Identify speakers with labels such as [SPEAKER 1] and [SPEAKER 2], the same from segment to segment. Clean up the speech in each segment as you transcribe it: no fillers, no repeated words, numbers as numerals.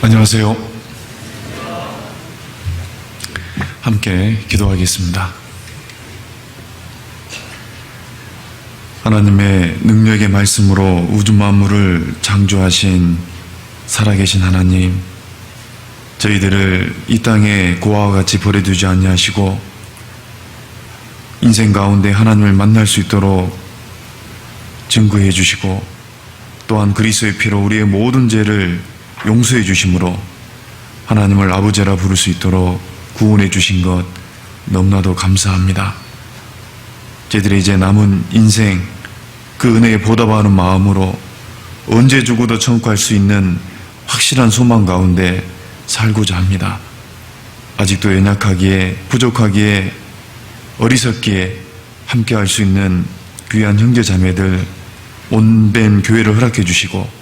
[SPEAKER 1] 안녕하세요. 함께 기도하겠습니다. 하나님의 능력의 말씀으로 우주 만물을 창조하신 살아계신 하나님, 저희들을 이 땅에 고아와 같이 버려두지 아니하시고 인생 가운데 하나님을 만날 수 있도록 증거해 주시고, 또한 그리스도의 피로 우리의 모든 죄를 용서해 주심으로 하나님을 아버지라 부를 수 있도록 구원해 주신 것 너무나도 감사합니다. 저희들이 이제 남은 인생 그 은혜에 보답하는 마음으로 언제 죽어도 천국할 수 있는 확실한 소망 가운데 살고자 합니다. 아직도 연약하기에, 부족하기에, 어리석기에 함께 할 수 있는 귀한 형제 자매들 온벤 교회를 허락해 주시고,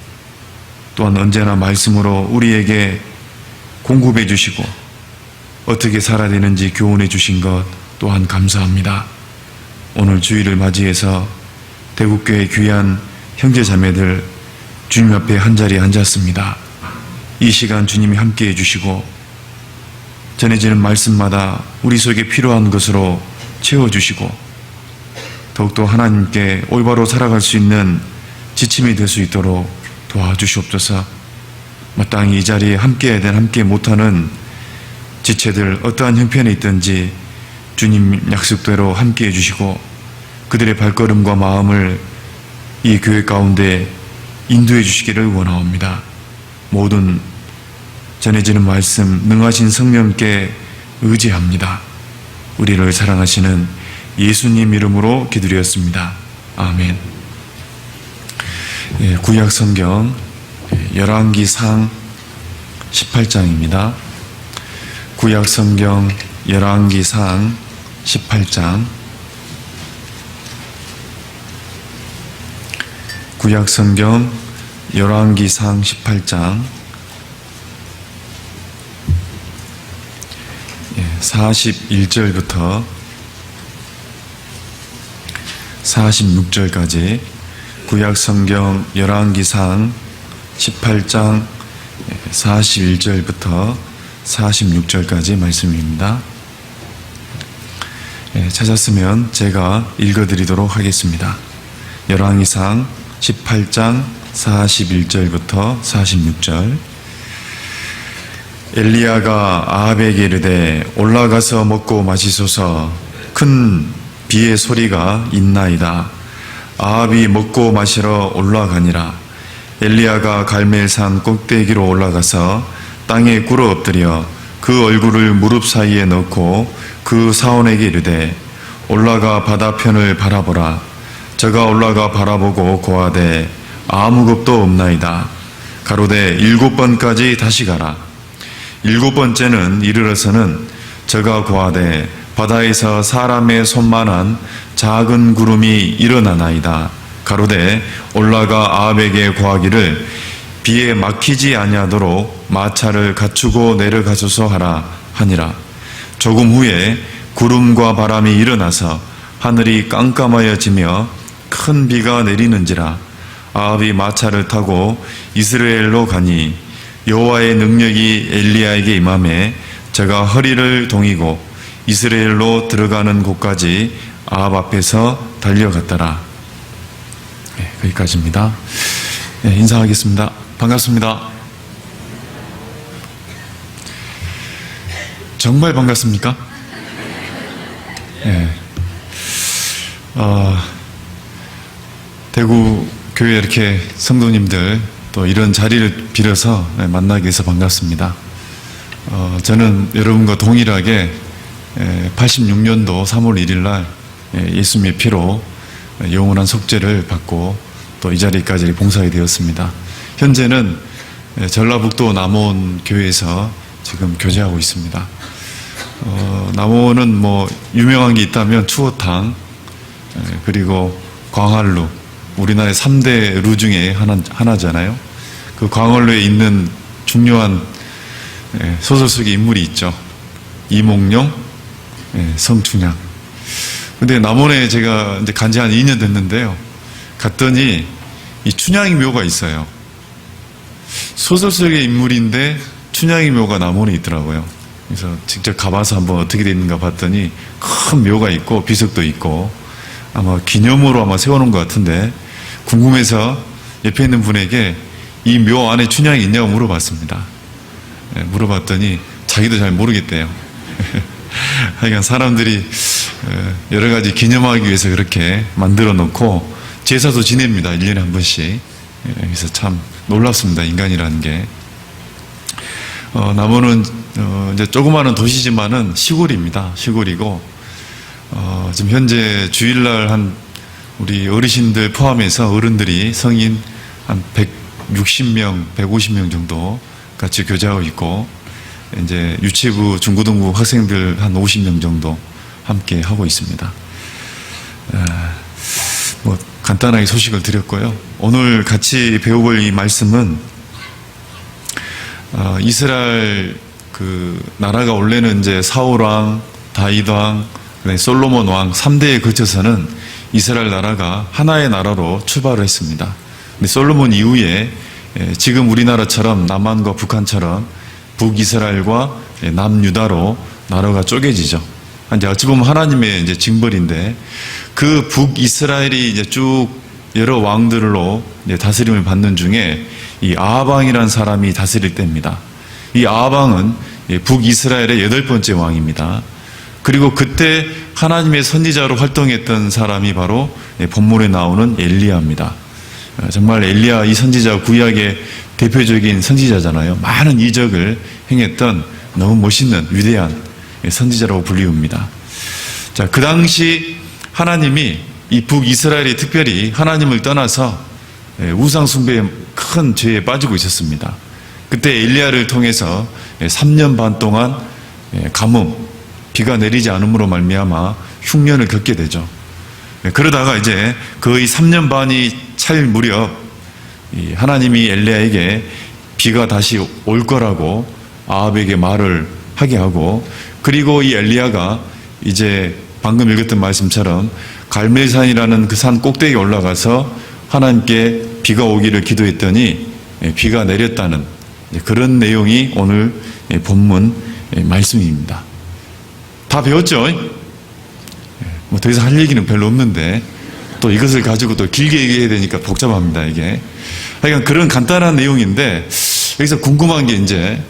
[SPEAKER 1] 또한 언제나 말씀으로 우리에게 공급해 주시고 어떻게 살아야 되는지 교훈해 주신 것 또한 감사합니다. 오늘 주일을 맞이해서 대국교회 귀한 형제 자매들 주님 앞에 한자리에 앉았습니다. 이 시간 주님이 함께 해주시고 전해지는 말씀마다 우리 속에 필요한 것으로 채워주시고 더욱더 하나님께 올바로 살아갈 수 있는 지침이 될 수 있도록 도와주시옵소서. 마땅히 이 자리에 함께해야 되는, 함께 못하는 지체들 어떠한 형편에 있든지 주님 약속대로 함께해 주시고 그들의 발걸음과 마음을 이 교회 가운데 인도해 주시기를 원하옵니다. 모든 전해지는 말씀 능하신 성령께 의지합니다. 우리를 사랑하시는 예수님 이름으로 기도드렸습니다. 아멘. 구약 성경 열왕기상 18장입니다. 구약 성경 열왕기상 18장. 구약 성경 열왕기상 18장 41절부터 46절까지 구약 성경 열왕기상 18장 41절부터 46절까지 말씀입니다. 찾았으면 제가 읽어드리도록 하겠습니다. 열왕기상 18장 41절부터 46절. 엘리야가 아합에게 이르되 올라가서 먹고 마시소서. 큰 비의 소리가 있나이다. 아합이 먹고 마시러 올라가니라. 엘리야가 갈멜산 꼭대기로 올라가서 땅에 꿇어 엎드려 그 얼굴을 무릎 사이에 넣고 그 사원에게 이르되 올라가 바다편을 바라보라. 저가 올라가 바라보고 고하되 아무 겁도 없나이다. 가로되 7번까지 다시 가라. 7번째는 이르러서는 저가 고하되 바다에서 사람의 손만한 작은 구름이 일어나나이다. 가로되 올라가 아합에게 고하기를 비에 막히지 아니하도록 마차를 갖추고 내려가소서 하라 하니라. 조금 후에 구름과 바람이 일어나서 하늘이 깜깜하여지며 큰 비가 내리는지라. 아합이 마차를 타고 이스라엘로 가니 여호와의 능력이 엘리야에게 임하매 저가 허리를 동이고 이스라엘로 들어가는 곳까지 아합 앞에서 달려갔더라. 거기까지입니다. 인사하겠습니다. 반갑습니다. 정말 반갑습니까? 대구 교회 이렇게 성도님들 또 이런 자리를 빌어서 만나게 해서 반갑습니다. 저는 여러분과 동일하게 86년도 3월 1일 날 예수님의 피로 영원한 속죄를 받고 또 이 자리까지 봉사하게 되었습니다. 현재는 전라북도 남원 교회에서 지금 교제하고 있습니다. 남원은 뭐 유명한 게 있다면 추어탕, 그리고 광활루, 우리나라의 3대 루 중에 하나잖아요. 그 광활루에 있는 중요한 소설 속의 인물이 있죠. 이몽룡, 성춘향. 근데 남원에 제가 이제 간지 한 2년 됐는데요. 갔더니 이 춘향이 묘가 있어요. 소설 속의 인물인데 춘향이 묘가 남원에 있더라고요. 그래서 직접 가봐서 한번 어떻게 되는가 봤더니 큰 묘가 있고 비석도 있고 아마 기념으로 아마 세워놓은 것 같은데 궁금해서 옆에 있는 분에게 이 묘 안에 춘향이 있냐고 물어봤습니다. 물어봤더니 자기도 잘 모르겠대요. 하여간 사람들이 여러 가지 기념하기 위해서 그렇게 만들어 놓고 제사도 지냅니다. 1년에 한 번씩. 그래서 참 놀랍습니다. 인간이라는 게. 남원은 이제 조그마한 도시지만은 시골입니다. 시골이고 지금 현재 주일날 한 우리 어르신들 포함해서 어른들이 성인 한 160명, 150명 정도 같이 교제하고 있고 이제 유치부, 중고등부 학생들 한 50명 정도 함께 하고 있습니다. 뭐 간단하게 소식을 드렸고요. 오늘 같이 배워볼 이 말씀은 이스라엘 그 나라가 원래는 이제 사울 왕, 다윗 왕, 솔로몬 왕 3대에 거쳐서는 이스라엘 나라가 하나의 나라로 출발을 했습니다. 근데 솔로몬 이후에 지금 우리나라처럼 남한과 북한처럼 북이스라엘과 남유다로 나라가 쪼개지죠. 이제 어찌 보면 하나님의 이제 징벌인데 그 북이스라엘이 이제 쭉 여러 왕들로 이제 다스림을 받는 중에 이 아하방이라는 사람이 다스릴 때입니다. 이 아하방은 북이스라엘의 8번째 왕입니다. 그리고 그때 하나님의 선지자로 활동했던 사람이 바로 본문에 나오는 엘리야입니다. 정말 엘리야 이 선지자 구약의 대표적인 선지자잖아요. 많은 이적을 행했던 너무 멋있는 위대한 선지자라고 불리웁니다. 자, 그 당시 하나님이 이 북이스라엘이 특별히 하나님을 떠나서 우상 숭배에 큰 죄에 빠지고 있었습니다. 그때 엘리야를 통해서 3년 반 동안 가뭄, 비가 내리지 않음으로 말미암아 흉년을 겪게 되죠. 그러다가 이제 거의 3년 반이 찰 무렵 하나님이 엘리야에게 비가 다시 올 거라고 아합에게 말을 하게 하고, 그리고 이 엘리야가 이제 방금 읽었던 말씀처럼 갈멜산이라는 그 산 꼭대기에 올라가서 하나님께 비가 오기를 기도했더니 비가 내렸다는 그런 내용이 오늘 본문 말씀입니다. 다 배웠죠? 뭐 더 이상 할 얘기는 별로 없는데 또 이것을 가지고 또 길게 얘기해야 되니까 복잡합니다, 이게. 하여간 그런 간단한 내용인데 여기서 궁금한 게 이제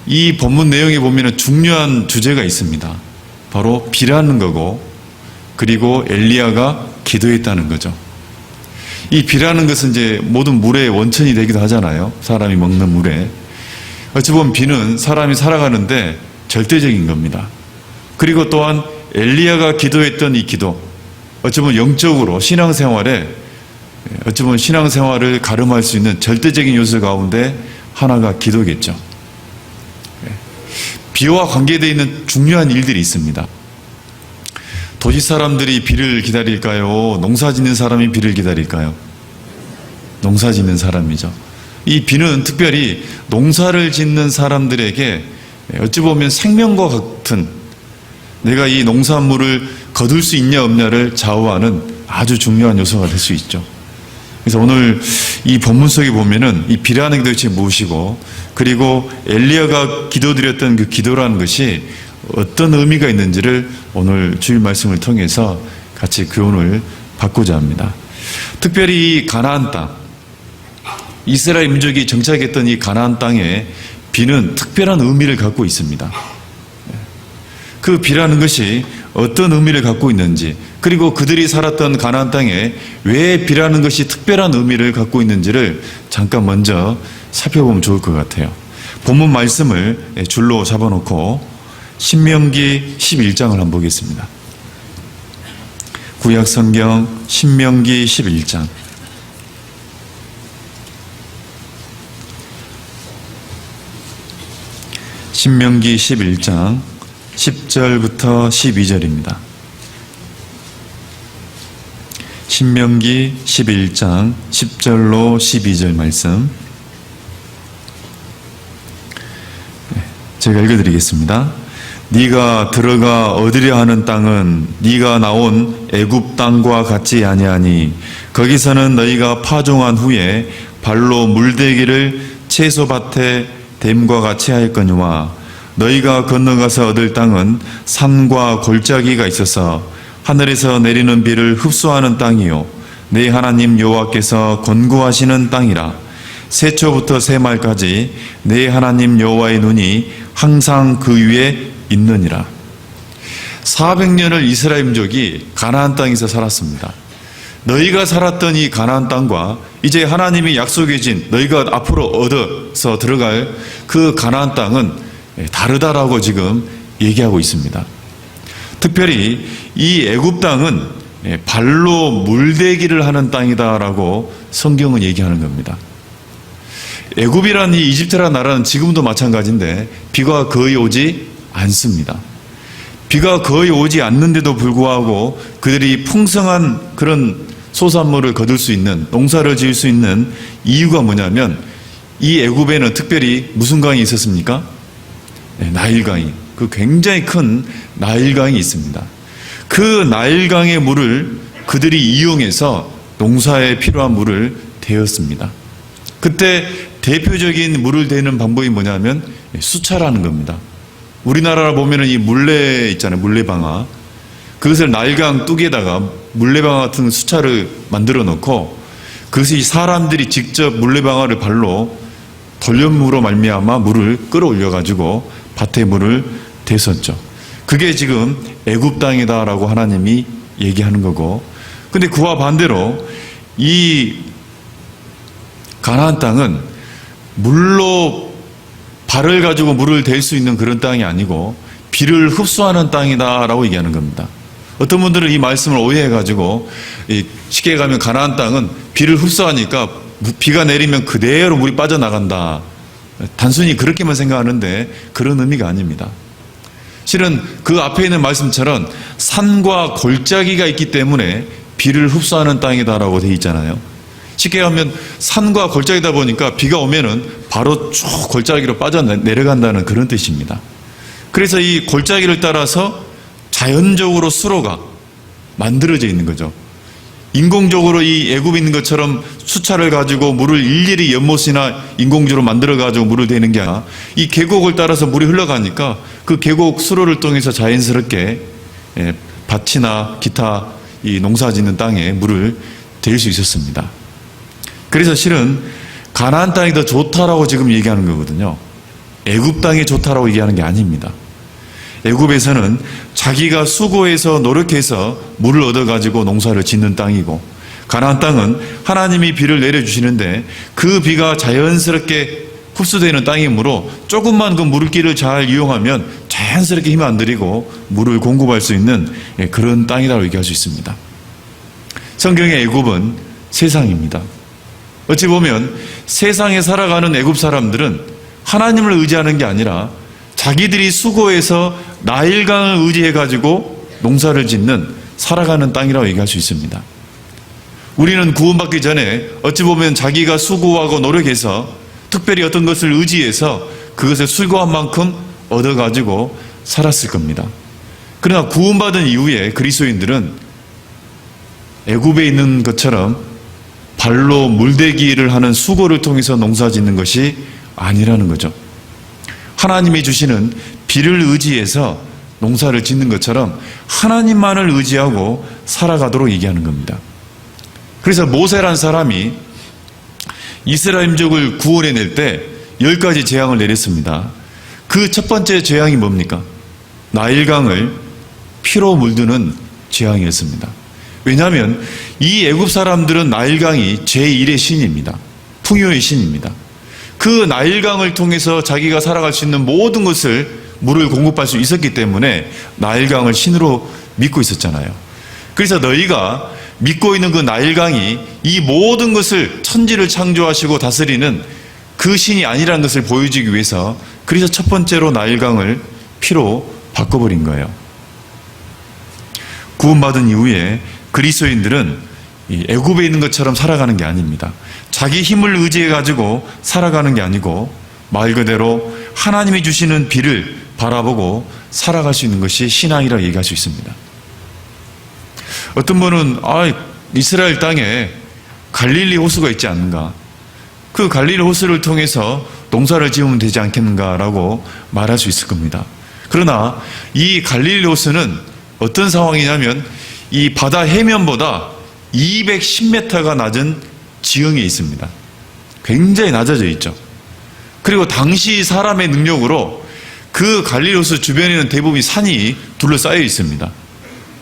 [SPEAKER 1] 이 본문 내용에 보면은 중요한 주제가 있습니다. 바로 비라는 거고, 그리고 엘리야가 기도했다는 거죠. 이 비라는 것은 이제 모든 물의 원천이 되기도 하잖아요. 사람이 먹는 물에. 어찌 보면 비는 사람이 살아가는데 절대적인 겁니다. 그리고 또한 엘리야가 기도했던 이 기도, 어찌 보면 영적으로 신앙생활에, 어찌 보면 신앙생활을 가름할 수 있는 절대적인 요소 가운데 하나가 기도겠죠. 비와 관계되어 있는 중요한 일들이 있습니다. 도시 사람들이 비를 기다릴까요? 농사 짓는 사람이 비를 기다릴까요? 농사 짓는 사람이죠. 이 비는 특별히 농사를 짓는 사람들에게 어찌 보면 생명과 같은, 내가 이 농산물을 거둘 수 있냐 없냐를 좌우하는 아주 중요한 요소가 될 수 있죠. 그래서 오늘 이 본문 속에 보면은 이 비라는 게 도대체 무엇이고, 그리고 엘리야가 기도드렸던 그 기도라는 것이 어떤 의미가 있는지를 오늘 주일 말씀을 통해서 같이 교훈을 받고자 합니다. 특별히 이 가나안 땅, 이스라엘 민족이 정착했던 이 가나안 땅에 비는 특별한 의미를 갖고 있습니다. 그 비라는 것이 어떤 의미를 갖고 있는지, 그리고 그들이 살았던 가나안 땅에 왜 비라는 것이 특별한 의미를 갖고 있는지를 잠깐 먼저 살펴보면 좋을 것 같아요. 본문 말씀을 줄로 잡아놓고 신명기 11장을 한번 보겠습니다. 구약 성경 신명기 11장. 신명기 11장 10절부터 12절입니다. 신명기 11장 10절로 12절 말씀 제가 읽어드리겠습니다. 네가 들어가 얻으려 하는 땅은 네가 나온 애굽 땅과 같지 아니하니 거기서는 너희가 파종한 후에 발로 물대기를 채소밭의 댐과 같이 하였거니와 너희가 건너가서 얻을 땅은 산과 골짜기가 있어서 하늘에서 내리는 비를 흡수하는 땅이요 내 하나님 여호와께서 건구하시는 땅이라. 세초부터 세말까지 내 하나님 여호와의 눈이 항상 그 위에 있느니라. 400년을 이스라엘 민족이 가나안 땅에서 살았습니다. 너희가 살았던 이 가나안 땅과 이제 하나님이 약속해 준 너희가 앞으로 얻어서 들어갈 그 가나안 땅은 다르다라고 지금 얘기하고 있습니다. 특별히 이 애굽 땅은 발로 물대기를 하는 땅이다라고 성경은 얘기하는 겁니다. 애굽이란 이 이집트라는 나라는 지금도 마찬가지인데 비가 거의 오지 않습니다. 비가 거의 오지 않는데도 불구하고 그들이 풍성한 그런 소산물을 거둘 수 있는, 농사를 지을 수 있는 이유가 뭐냐면 이 애굽에는 특별히 무슨 강이 있었습니까? 나일강이, 그 굉장히 큰 나일강이 있습니다. 그 나일강의 물을 그들이 이용해서 농사에 필요한 물을 대었습니다. 그때 대표적인 물을 대는 방법이 뭐냐면 수차라는 겁니다. 우리나라를 보면은 이 물레 있잖아요. 물레방아. 그것을 나일강 뚝에다가 물레방아 같은 수차를 만들어 놓고 그것이 사람들이 직접 물레방아를 발로 돌려물로 말미암아 물을 끌어올려 가지고 밭에 물을 대었죠. 그게 지금 애굽 땅이다라고 하나님이 얘기하는 거고, 근데 그와 반대로 이 가나안 땅은 물로 발을 가지고 물을 댈 수 있는 그런 땅이 아니고 비를 흡수하는 땅이다라고 얘기하는 겁니다. 어떤 분들은 이 말씀을 오해해가지고 쉽게 가면 가나안 땅은 비를 흡수하니까 비가 내리면 그대로 물이 빠져나간다. 단순히 그렇게만 생각하는데 그런 의미가 아닙니다. 실은 그 앞에 있는 말씀처럼 산과 골짜기가 있기 때문에 비를 흡수하는 땅이다라고 되어 있잖아요. 쉽게 하면 산과 골짜기다 보니까 비가 오면은 바로 쭉 골짜기로 빠져 내려간다는 그런 뜻입니다. 그래서 이 골짜기를 따라서 자연적으로 수로가 만들어져 있는 거죠. 인공적으로 이 애굽에 있는 것처럼 수차를 가지고 물을 일일이 연못이나 인공적으로 만들어 가지고 물을 대는 게 아니라 이 계곡을 따라서 물이 흘러가니까 그 계곡 수로를 통해서 자연스럽게 밭이나 기타 이 농사 짓는 땅에 물을 댈 수 있었습니다. 그래서 실은 가나안 땅이 더 좋다라고 지금 얘기하는 거거든요. 애굽 땅이 좋다라고 얘기하는 게 아닙니다. 애굽에서는 자기가 수고해서 노력해서 물을 얻어가지고 농사를 짓는 땅이고, 가나안 땅은 하나님이 비를 내려주시는데 그 비가 자연스럽게 흡수되는 땅이므로 조금만 그 물길을 잘 이용하면 자연스럽게 힘 안 들이고 물을 공급할 수 있는 그런 땅이라고 얘기할 수 있습니다. 성경의 애굽은 세상입니다. 어찌 보면 세상에 살아가는 애굽 사람들은 하나님을 의지하는 게 아니라 자기들이 수고해서 나일강을 의지해가지고 농사를 짓는 살아가는 땅이라고 얘기할 수 있습니다. 우리는 구원받기 전에 어찌 보면 자기가 수고하고 노력해서 특별히 어떤 것을 의지해서 그것을 수고한 만큼 얻어가지고 살았을 겁니다. 그러나 구원받은 이후에 그리스도인들은 애굽에 있는 것처럼 발로 물대기를 하는 수고를 통해서 농사 짓는 것이 아니라는 거죠. 하나님이 주시는 비를 의지해서 농사를 짓는 것처럼 하나님만을 의지하고 살아가도록 얘기하는 겁니다. 그래서 모세란 사람이 이스라엘 민족을 구원해낼 때 10가지 재앙을 내렸습니다. 그 첫 번째 재앙이 뭡니까? 나일강을 피로 물드는 재앙이었습니다. 왜냐하면 이 애굽 사람들은 나일강이 제1의 신입니다. 풍요의 신입니다. 그 나일강을 통해서 자기가 살아갈 수 있는 모든 것을 물을 공급할 수 있었기 때문에 나일강을 신으로 믿고 있었잖아요. 그래서 너희가 믿고 있는 그 나일강이 이 모든 것을 천지를 창조하시고 다스리는 그 신이 아니라는 것을 보여주기 위해서 그래서 첫 번째로 나일강을 피로 바꿔버린 거예요. 구원받은 이후에 그리스도인들은 애굽에 있는 것처럼 살아가는 게 아닙니다. 자기 힘을 의지해 가지고 살아가는 게 아니고 말 그대로 하나님이 주시는 비를 바라보고 살아갈 수 있는 것이 신앙이라고 얘기할 수 있습니다. 어떤 분은 이스라엘 땅에 갈릴리 호수가 있지 않는가? 그 갈릴리 호수를 통해서 농사를 지으면 되지 않겠는가라고 말할 수 있을 겁니다. 그러나 이 갈릴리 호수는 어떤 상황이냐면 이 바다 해면보다 210m가 낮은 지형에 있습니다. 굉장히 낮아져 있죠. 그리고 당시 사람의 능력으로 그 갈릴리 호수 주변에는 대부분 산이 둘러싸여 있습니다.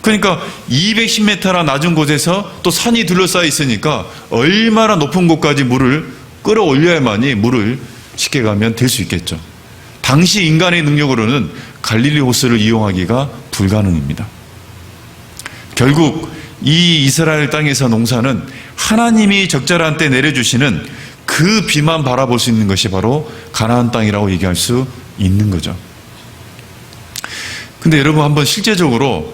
[SPEAKER 1] 그러니까 210m나 낮은 곳에서 또 산이 둘러싸여 있으니까 얼마나 높은 곳까지 물을 끌어올려야만이 물을 쉽게 가면 될 수 있겠죠. 당시 인간의 능력으로는 갈릴리 호수를 이용하기가 불가능입니다. 결국 이 이스라엘 땅에서 농사는 하나님이 적절한 때 내려주시는 그 비만 바라볼 수 있는 것이 바로 가나안 땅이라고 얘기할 수 있는 거죠. 근데 여러분 한번 실제적으로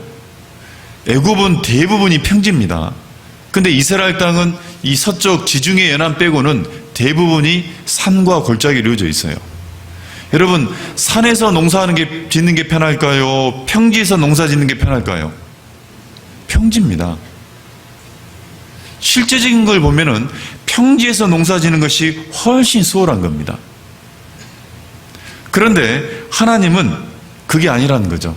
[SPEAKER 1] 애굽은 대부분이 평지입니다. 근데 이스라엘 땅은 이 서쪽 지중해 연안 빼고는 대부분이 산과 골짜기로 이루어져 있어요. 여러분, 산에서 농사하는 게 짓는 게 편할까요? 평지에서 농사 짓는 게 편할까요? 평지입니다. 실제적인 걸 보면은 평지에서 농사 짓는 것이 훨씬 수월한 겁니다. 그런데 하나님은 그게 아니라는 거죠.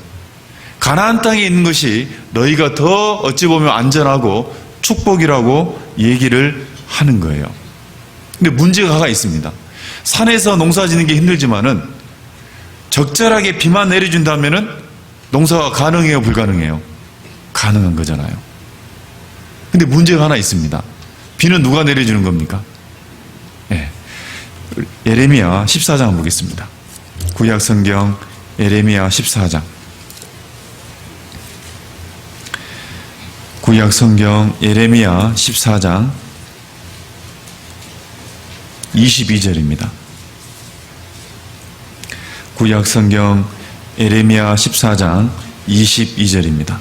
[SPEAKER 1] 가나안 땅에 있는 것이 너희가 더 어찌 보면 안전하고 축복이라고 얘기를 하는 거예요. 근데 문제가 하나 있습니다. 산에서 농사 짓는 게 힘들지만은 적절하게 비만 내려준다면은 농사가 가능해요, 불가능해요? 가능한 거잖아요. 근데 문제가 하나 있습니다. 비는 누가 내려주는 겁니까? 네. 예레미야 14장 보겠습니다. 구약 성경 예레미야 14장. 구약 성경 예레미야 14장 22절입니다. 구약 성경 예레미야 14장 22절입니다.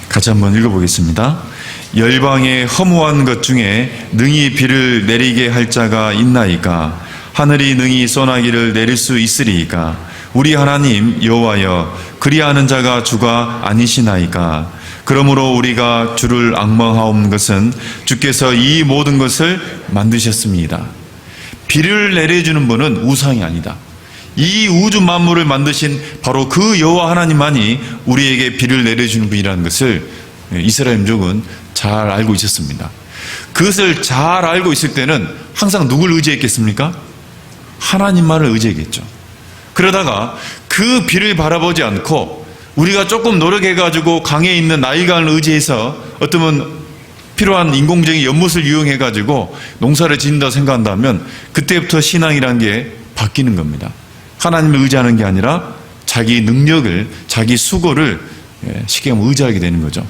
[SPEAKER 1] 같이 한번 읽어보겠습니다. 열방의 허무한 것 중에 능히 비를 내리게 할 자가 있나이까? 하늘이 능히 소나기를 내릴 수 있으리이까? 우리 하나님 여호와여, 그리하는 자가 주가 아니시나이까? 그러므로 우리가 주를 앙망하옵는 것은 주께서 이 모든 것을 만드셨습니다. 비를 내려주는 분은 우상이 아니다. 이 우주 만물을 만드신 바로 그 여호와 하나님만이 우리에게 비를 내려주는 분이라는 것을 이스라엘 민족은 잘 알고 있었습니다. 그것을 잘 알고 있을 때는 항상 누굴 의지했겠습니까? 하나님만을 의지했겠죠. 그러다가 그 비를 바라보지 않고 우리가 조금 노력해가지고 강에 있는 나일강을 의지해서 어쩌면 필요한 인공적인 연못을 이용해가지고 농사를 짓는다고 생각한다면 그때부터 신앙이라는 게 바뀌는 겁니다. 하나님을 의지하는 게 아니라 자기 능력을, 자기 수고를 쉽게 말하면 의지하게 되는 거죠.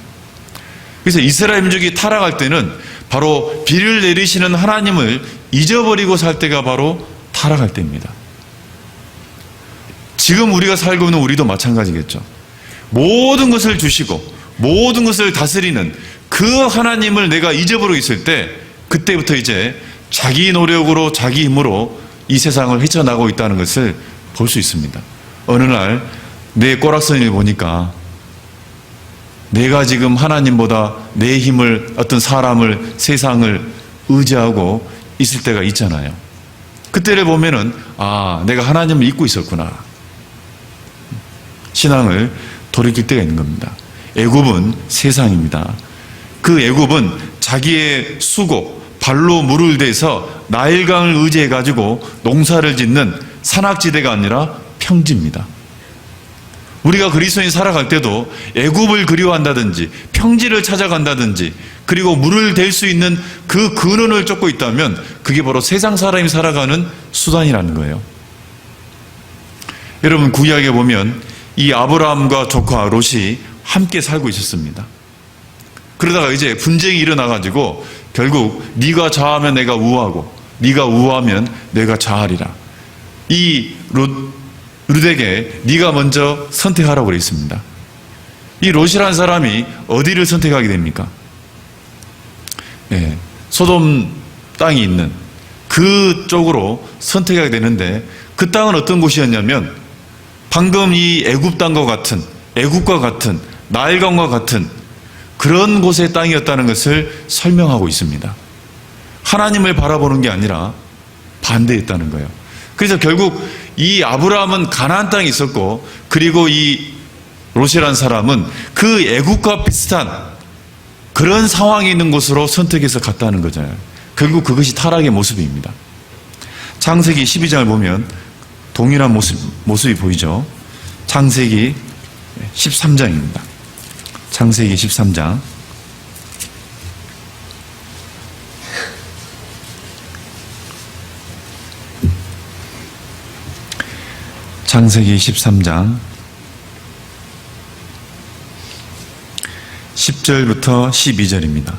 [SPEAKER 1] 그래서 이스라엘 민족이 타락할 때는 바로 비를 내리시는 하나님을 잊어버리고 살 때가 바로 타락할 때입니다. 지금 우리가 살고 있는 우리도 마찬가지겠죠. 모든 것을 주시고 모든 것을 다스리는 그 하나님을 내가 잊어버리고 있을 때 그때부터 이제 자기 노력으로 자기 힘으로 이 세상을 헤쳐나가고 있다는 것을 볼 수 있습니다. 어느 날 내 꼬락서니를 보니까 내가 지금 하나님보다 내 힘을, 어떤 사람을, 세상을 의지하고 있을 때가 있잖아요. 그때를 보면은 내가 하나님을 잊고 있었구나. 신앙을 돌이킬 때가 있는 겁니다. 애굽은 세상입니다. 그 애굽은 자기의 수고, 발로 물을 대서 나일강을 의지해가지고 농사를 짓는 산악지대가 아니라 평지입니다. 우리가 그리스도인 살아갈 때도 애굽을 그리워한다든지 평지를 찾아간다든지 그리고 물을 댈 수 있는 그 근원을 쫓고 있다면 그게 바로 세상 사람이 살아가는 수단이라는 거예요. 여러분, 구약에 보면 이 아브라함과 조카 롯이 함께 살고 있었습니다. 그러다가 이제 분쟁이 일어나가지고 결국 네가 좌하면 내가 우하고 네가 우하면 내가 좌하리라. 이 롯에게 네가 먼저 선택하라고 그랬습니다. 이 롯이라는 사람이 어디를 선택하게 됩니까? 소돔 땅이 있는 그쪽으로 선택하게 되는데 그 땅은 어떤 곳이었냐면 방금 이 애굽 땅과 같은, 애굽과 같은, 나일강과 같은 그런 곳의 땅이었다는 것을 설명하고 있습니다. 하나님을 바라보는 게 아니라 반대했다는 거예요. 그래서 결국 이 아브라함은 가나안 땅에 있었고, 그리고 이 롯이라는 사람은 그 애국과 비슷한 그런 상황이 있는 곳으로 선택해서 갔다는 거잖아요. 결국 그것이 타락의 모습입니다. 창세기 12장을 보면 동일한 모습이 보이죠. 창세기 13장입니다. 창세기 13장. 창세기 13장 10절부터 12절입니다.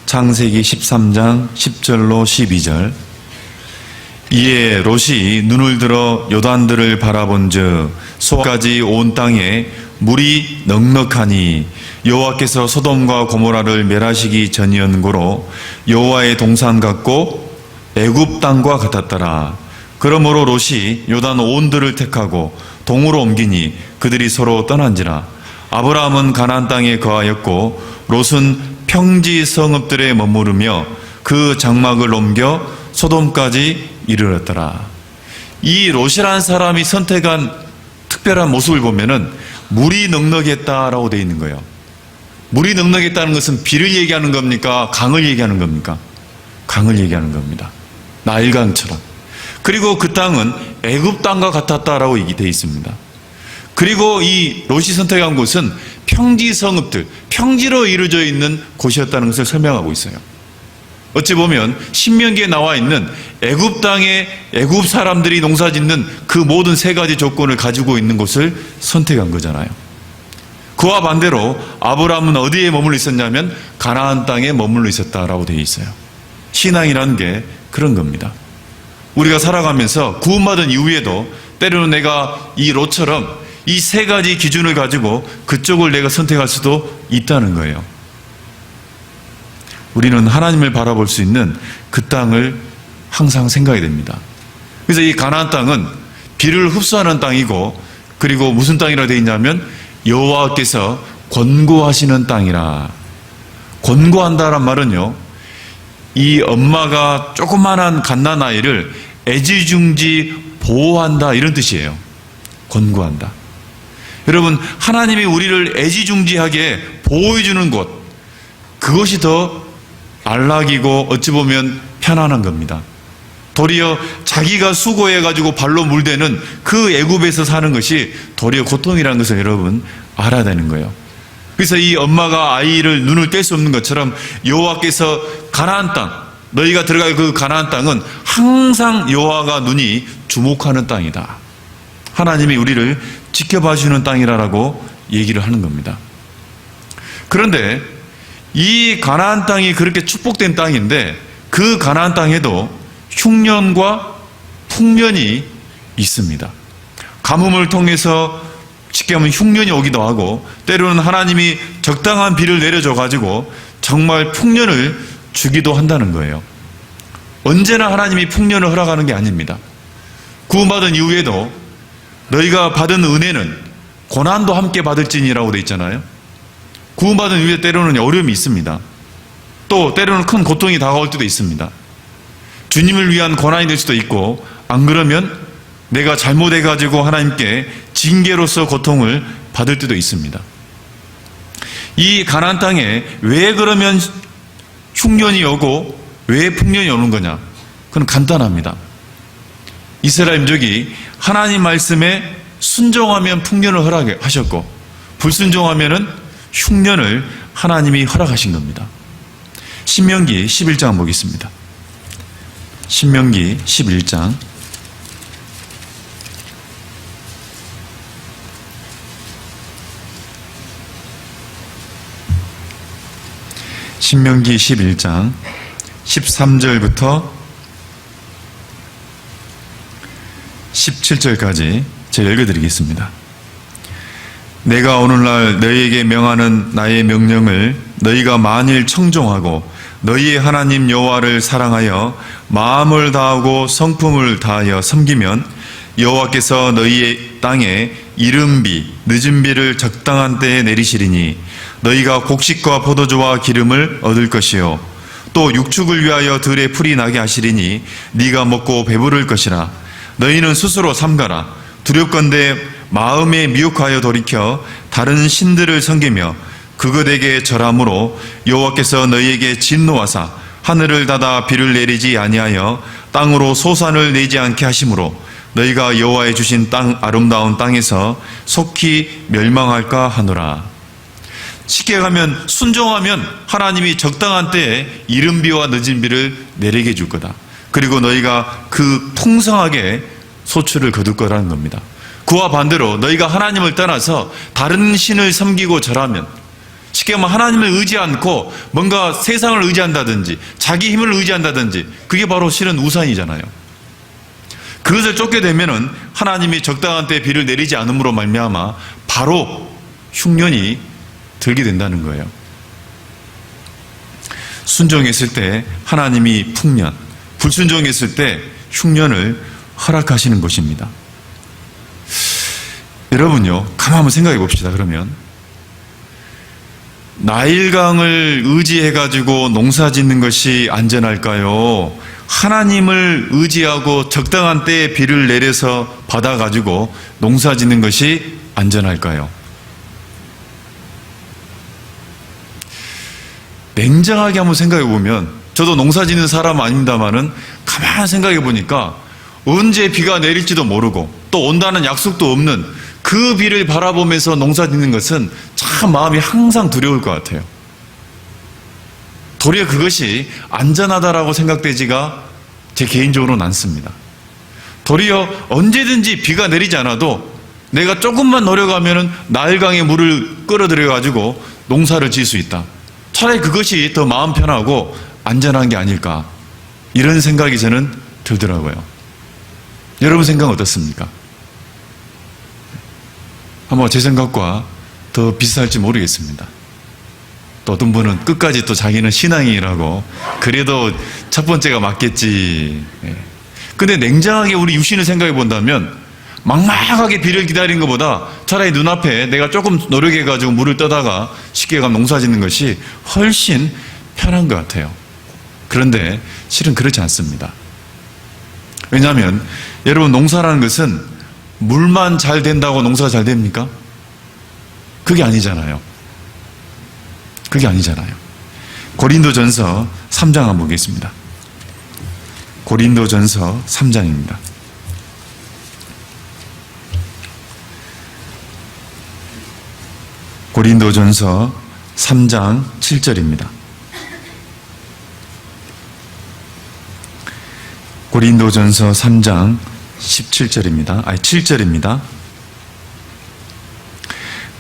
[SPEAKER 1] 창세기 13장 10절로 12절. 이에 롯이 눈을 들어 요단들을 바라본즉 소까지 온 땅에 물이 넉넉하니 여호와께서 소돔과 고모라를 멸하시기 전이었고로 여호와의 동산 같고 애굽 땅과 같았더라. 그러므로 롯이 요단 온들을 택하고 동으로 옮기니 그들이 서로 떠난지라. 아브라함은 가나안 땅에 거하였고 롯은 평지 성읍들에 머무르며 그 장막을 옮겨 소돔까지 이르렀더라. 이 롯이라는 사람이 선택한 특별한 모습을 보면은 물이 넉넉했다라고 되어 있는 거예요. 물이 넉넉했다는 것은 비를 얘기하는 겁니까? 강을 얘기하는 겁니까? 강을 얘기하는 겁니다. 나일강처럼. 그리고 그 땅은 애굽 땅과 같았다라고 얘기되어 있습니다. 그리고 이 롯이 선택한 곳은 평지 성읍들, 평지로 이루어져 있는 곳이었다는 것을 설명하고 있어요. 어찌 보면 신명기에 나와 있는 애굽 땅에 애굽 사람들이 농사짓는 그 모든 세 가지 조건을 가지고 있는 곳을 선택한 거잖아요. 그와 반대로 아브라함은 어디에 머물러 있었냐면 가나안 땅에 머물러 있었다라고 되어 있어요. 신앙이라는 게 그런 겁니다. 우리가 살아가면서 구원받은 이후에도 때로는 내가 이 롯처럼 이 세 가지 기준을 가지고 그쪽을 내가 선택할 수도 있다는 거예요. 우리는 하나님을 바라볼 수 있는 그 땅을 항상 생각해야 됩니다. 그래서 이 가나안 땅은 비를 흡수하는 땅이고, 그리고 무슨 땅이라 되어 있냐면 여호와께서 권고하시는 땅이라. 권고한다란 말은요, 이 엄마가 조그만한 갓난아이를 애지중지 보호한다, 이런 뜻이에요. 권고한다. 여러분, 하나님이 우리를 애지중지하게 보호해주는 곳, 그것이 더 안락이고 어찌 보면 편안한 겁니다. 도리어 자기가 수고해가지고 발로 물대는 그 애굽에서 사는 것이 도리어 고통이라는 것을 여러분 알아야 되는 거예요. 그래서 이 엄마가 아이를 눈을 뗄 수 없는 것처럼 여호와께서 가나안 땅, 너희가 들어갈 그 가나안 땅은 항상 여호와가 눈이 주목하는 땅이다. 하나님이 우리를 지켜봐 주는 땅이라고 얘기를 하는 겁니다. 그런데 이 가나안 땅이 그렇게 축복된 땅인데 그 가나안 땅에도 흉년과 풍년이 있습니다. 가뭄을 통해서 쉽게 하면 흉년이 오기도 하고, 때로는 하나님이 적당한 비를 내려줘 가지고 정말 풍년을 주기도 한다는 거예요. 언제나 하나님이 풍년을 허락하는 게 아닙니다. 구원받은 이후에도 너희가 받은 은혜는 고난도 함께 받을지니라고 되어 있잖아요. 구원받은 이후에 때로는 어려움이 있습니다. 또 때로는 큰 고통이 다가올 때도 있습니다. 주님을 위한 고난이 될 수도 있고, 안 그러면 내가 잘못해가지고 하나님께 징계로서 고통을 받을 때도 있습니다. 이 가나안 땅에 왜 그러면 흉년이 오고 왜 풍년이 오는 거냐? 그건 간단합니다. 이스라엘 민족이 하나님 말씀에 순종하면 풍년을 허락하셨고, 불순종하면은 흉년을 하나님이 허락하신 겁니다. 신명기 11장 보겠습니다. 신명기 11장 신명기 11장 13절부터 17절까지 제가 읽어드리겠습니다. 내가 오늘날 너희에게 명하는 나의 명령을 너희가 만일 청종하고 너희의 하나님 여호와를 사랑하여 마음을 다하고 성품을 다하여 섬기면 여호와께서 너희의 땅에 이른 비, 늦은 비를 적당한 때에 내리시리니 너희가 곡식과 포도주와 기름을 얻을 것이요 또 육축을 위하여 들에 풀이 나게 하시리니 네가 먹고 배부를 것이라. 너희는 스스로 삼가라. 두렵건대 마음에 미혹하여 돌이켜 다른 신들을 섬기며 그것에게 절함으로 여호와께서 너희에게 진노하사 하늘을 닫아 비를 내리지 아니하여 땅으로 소산을 내지 않게 하심으로 너희가 여호와의 주신 땅 아름다운 땅에서 속히 멸망할까 하노라. 쉽게 가면 순종하면 하나님이 적당한 때에 이른 비와 늦은 비를 내리게 해줄 거다. 그리고 너희가 그 풍성하게 소출을 거둘 거라는 겁니다. 그와 반대로 너희가 하나님을 떠나서 다른 신을 섬기고 절하면, 쉽게 말하면 하나님을 의지 않고 뭔가 세상을 의지한다든지 자기 힘을 의지한다든지, 그게 바로 실은 우상이잖아요. 그것을 쫓게 되면은 하나님이 적당한 때에 비를 내리지 않음으로 말미암아 바로 흉년이 들게 된다는 거예요. 순종했을 때 하나님이 풍년, 불순종했을 때 흉년을 허락하시는 것입니다. 여러분요, 가만 한번 생각해 봅시다. 그러면 나일강을 의지해가지고 농사 짓는 것이 안전할까요? 하나님을 의지하고 적당한 때에 비를 내려서 받아가지고 농사 짓는 것이 안전할까요? 냉정하게 한번 생각해 보면, 저도 농사 짓는 사람 아닙니다만은 가만히 생각해 보니까 언제 비가 내릴지도 모르고 또 온다는 약속도 없는 그 비를 바라보면서 농사 짓는 것은 참 마음이 항상 두려울 것 같아요. 도리어 그것이 안전하다라고 생각되지가 제 개인적으로는 않습니다. 도리어 언제든지 비가 내리지 않아도 내가 조금만 노력하면 나일강에 물을 끌어들여 가지고 농사를 지을 수 있다. 차라리 그것이 더 마음 편하고 안전한 게 아닐까, 이런 생각이 저는 들더라고요. 여러분 생각은 어떻습니까? 아마 제 생각과 더 비슷할지 모르겠습니다. 또 어떤 분은 끝까지 또 자기는 신앙이라고, 그래도 첫 번째가 맞겠지. 근데 냉정하게 우리 육신을 생각해 본다면 막막하게 비를 기다리는 것보다 차라리 눈앞에 내가 조금 노력해가지고 물을 떠다가 쉽게 가면 농사 짓는 것이 훨씬 편한 것 같아요. 그런데 실은 그렇지 않습니다. 왜냐하면 여러분, 농사라는 것은 물만 잘 된다고 농사가 잘 됩니까? 그게 아니잖아요. 그게 아니잖아요. 고린도전서 3장 한번 보겠습니다. 고린도전서 3장입니다. 고린도전서 3장 7절입니다. 고린도전서 3장 17절입니다. 7절입니다.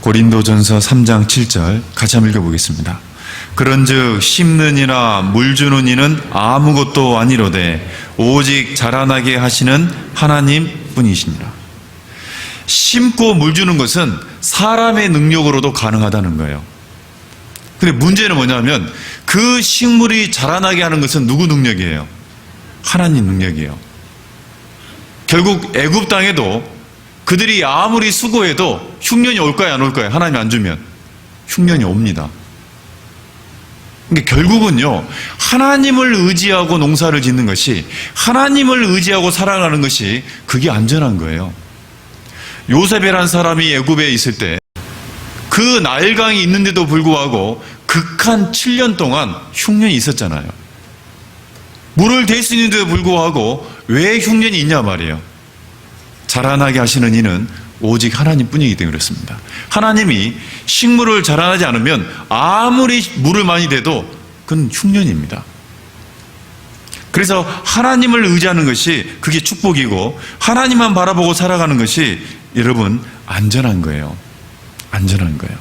[SPEAKER 1] 고린도전서 3장 7절 같이 한번 읽어보겠습니다. 그런즉 심는 이나 물 주는 이는 아무것도 아니로되 오직 자라나게 하시는 하나님 뿐이시니라. 심고 물 주는 것은 사람의 능력으로도 가능하다는 거예요. 근데 문제는 뭐냐면 그 식물이 자라나게 하는 것은 누구 능력이에요? 하나님 능력이에요. 결국 애굽 땅에도 그들이 아무리 수고해도 흉년이 올까요, 안 올까요? 하나님이 안 주면 흉년이 옵니다. 그러니까 결국은요, 하나님을 의지하고 농사를 짓는 것이, 하나님을 의지하고 살아가는 것이, 그게 안전한 거예요. 요셉이라는 사람이 애굽에 있을 때 그 나일강이 있는데도 불구하고 극한 7년 동안 흉년이 있었잖아요. 물을 댈 수 있는데도 불구하고 왜 흉년이 있냐 말이에요. 자라나게 하시는 이는 오직 하나님뿐이기 때문에 그렇습니다. 하나님이 식물을 자라나지 않으면 아무리 물을 많이 대도 그건 흉년입니다. 그래서 하나님을 의지하는 것이 그게 축복이고, 하나님만 바라보고 살아가는 것이 여러분 안전한 거예요. 안전한 거예요.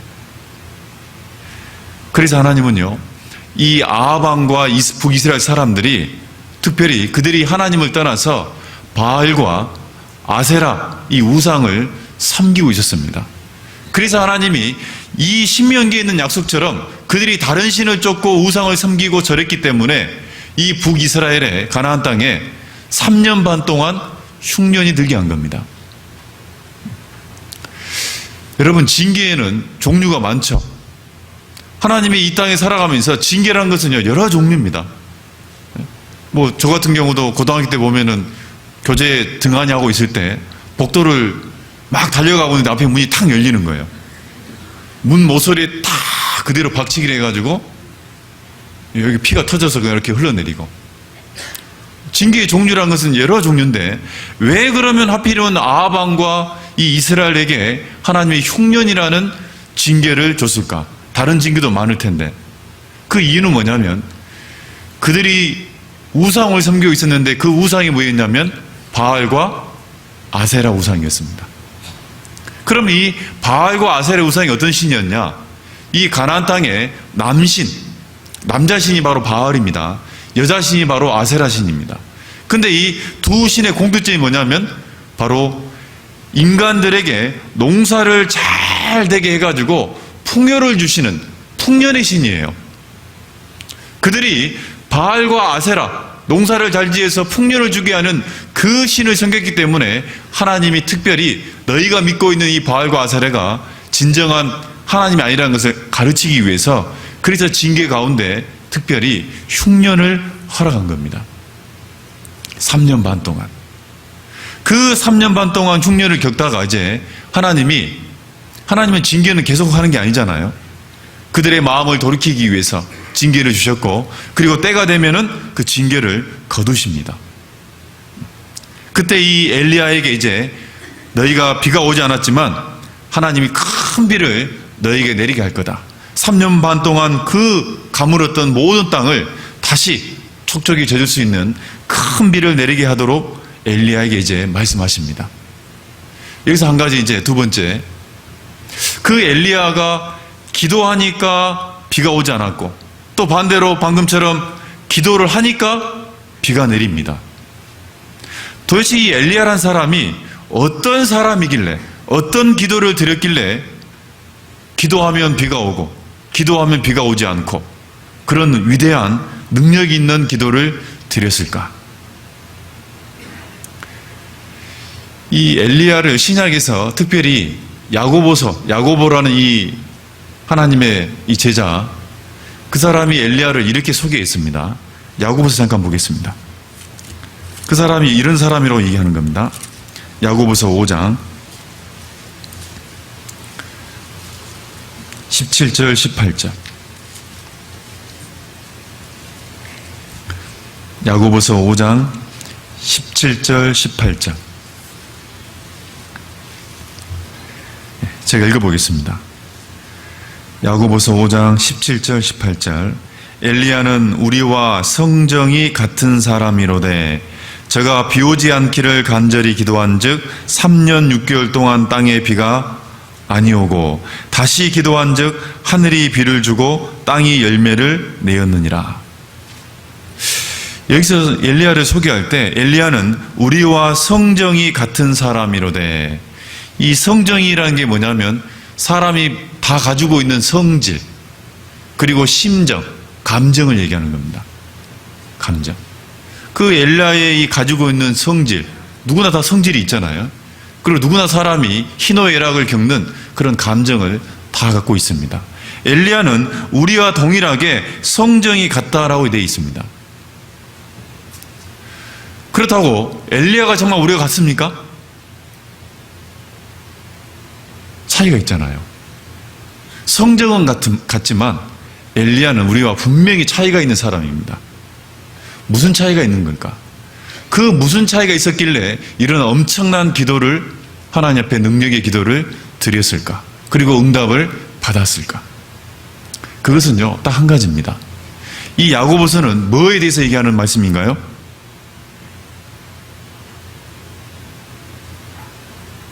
[SPEAKER 1] 그래서 하나님은요, 이 아합왕과 북이스라엘 사람들이 특별히 그들이 하나님을 떠나서 바알과 아세라, 이 우상을 섬기고 있었습니다. 그래서 하나님이 이 신명기에 있는 약속처럼 그들이 다른 신을 쫓고 우상을 섬기고 절했기 때문에 이 북이스라엘의 가나안 땅에 3년 반 동안 흉년이 들게 한 겁니다. 여러분, 징계에는 종류가 많죠. 하나님이 이 땅에 살아가면서 징계라는 것은요, 여러 종류입니다. 뭐, 저 같은 경우도 고등학교 때 보면은 교재 등한히 하고 있을 때 복도를 막 달려가고 있는데 앞에 문이 탁 열리는 거예요. 문 모서리에 탁 그대로 박치기를 해가지고 여기 피가 터져서 그냥 이렇게 흘러내리고. 징계의 종류라는 것은 여러 종류인데 왜 그러면 하필이면 아합 왕과 이 이스라엘에게 하나님의 흉년이라는 징계를 줬을까? 다른 징계도 많을 텐데 그 이유는 뭐냐면 그들이 우상을 섬기고 있었는데 그 우상이 뭐였냐면 바알과 아세라 우상이었습니다. 그럼 이 바알과 아세라 우상이 어떤 신이었냐? 이 가나안 땅에 남자 신이 바로 바알입니다. 여자 신이 바로 아세라 신입니다. 근데 이 두 신의 공통점이 뭐냐면 바로 인간들에게 농사를 잘 되게 해가지고 풍요를 주시는 풍년의 신이에요. 그들이 바알과 아세라, 농사를 잘 지어서 풍년을 주게 하는 그 신을 섬겼기 때문에 하나님이 특별히 너희가 믿고 있는 이 바알과 아세라가 진정한 하나님이 아니라는 것을 가르치기 위해서 그래서 징계 가운데 특별히 흉년을 허락한 겁니다. 3년 반 동안. 그 3년 반 동안 흉년을 겪다가 이제 하나님은 징계는 계속 하는 게 아니잖아요. 그들의 마음을 돌이키기 위해서 징계를 주셨고 그리고 때가 되면은 그 징계를 거두십니다. 그때 이 엘리야에게 이제 너희가 비가 오지 않았지만 하나님이 큰 비를 너희에게 내리게 할 거다. 3년 반 동안 그 가물었던 모든 땅을 다시 촉촉이 젖을 수 있는 큰 비를 내리게 하도록 엘리야에게 이제 말씀하십니다. 여기서 한 가지 이제 두 번째, 그 엘리야가 기도하니까 비가 오지 않았고 또 반대로 방금처럼 기도를 하니까 비가 내립니다. 도대체 이 엘리야란 사람이 어떤 사람이길래 어떤 기도를 드렸길래 기도하면 비가 오고 기도하면 비가 오지 않고 그런 위대한 능력이 있는 기도를 드렸을까? 이 엘리야를 신약에서 특별히 야고보라는 이 하나님의 이 제자, 그 사람이 엘리야를 이렇게 소개했습니다. 야고보서 잠깐 보겠습니다. 그 사람이 이런 사람이라고 얘기하는 겁니다. 야고보서 5장 17절 18절. 야고보서 5장 17절 18절. 제가 읽어보겠습니다. 야고보서 5장 17절 18절. 엘리야는 우리와 성정이 같은 사람이로되 저가 비오지 않기를 간절히 기도한즉 3년 6개월 동안 땅에 비가 아니오고 다시 기도한즉 하늘이 비를 주고 땅이 열매를 내었느니라. 여기서 엘리야를 소개할 때 엘리야는 우리와 성정이 같은 사람이로되, 이 성정이라는 게 뭐냐면 사람이 다 가지고 있는 성질 그리고 심정, 감정을 얘기하는 겁니다. 감정. 그 엘리야의 가지고 있는 성질, 누구나 다 성질이 있잖아요. 그리고 누구나 사람이 희노애락을 겪는 그런 감정을 다 갖고 있습니다. 엘리야는 우리와 동일하게 성정이 같다라고 되어 있습니다. 그렇다고 엘리야가 정말 우리가 같습니까? 차이가 있잖아요. 성정은 같지만 엘리야는 우리와 분명히 차이가 있는 사람입니다. 무슨 차이가 있는 걸까? 그 무슨 차이가 있었길래 이런 엄청난 기도를, 하나님 앞에 능력의 기도를 드렸을까? 그리고 응답을 받았을까? 그것은요, 딱 한 가지입니다. 이 야고보서는 뭐에 대해서 얘기하는 말씀인가요?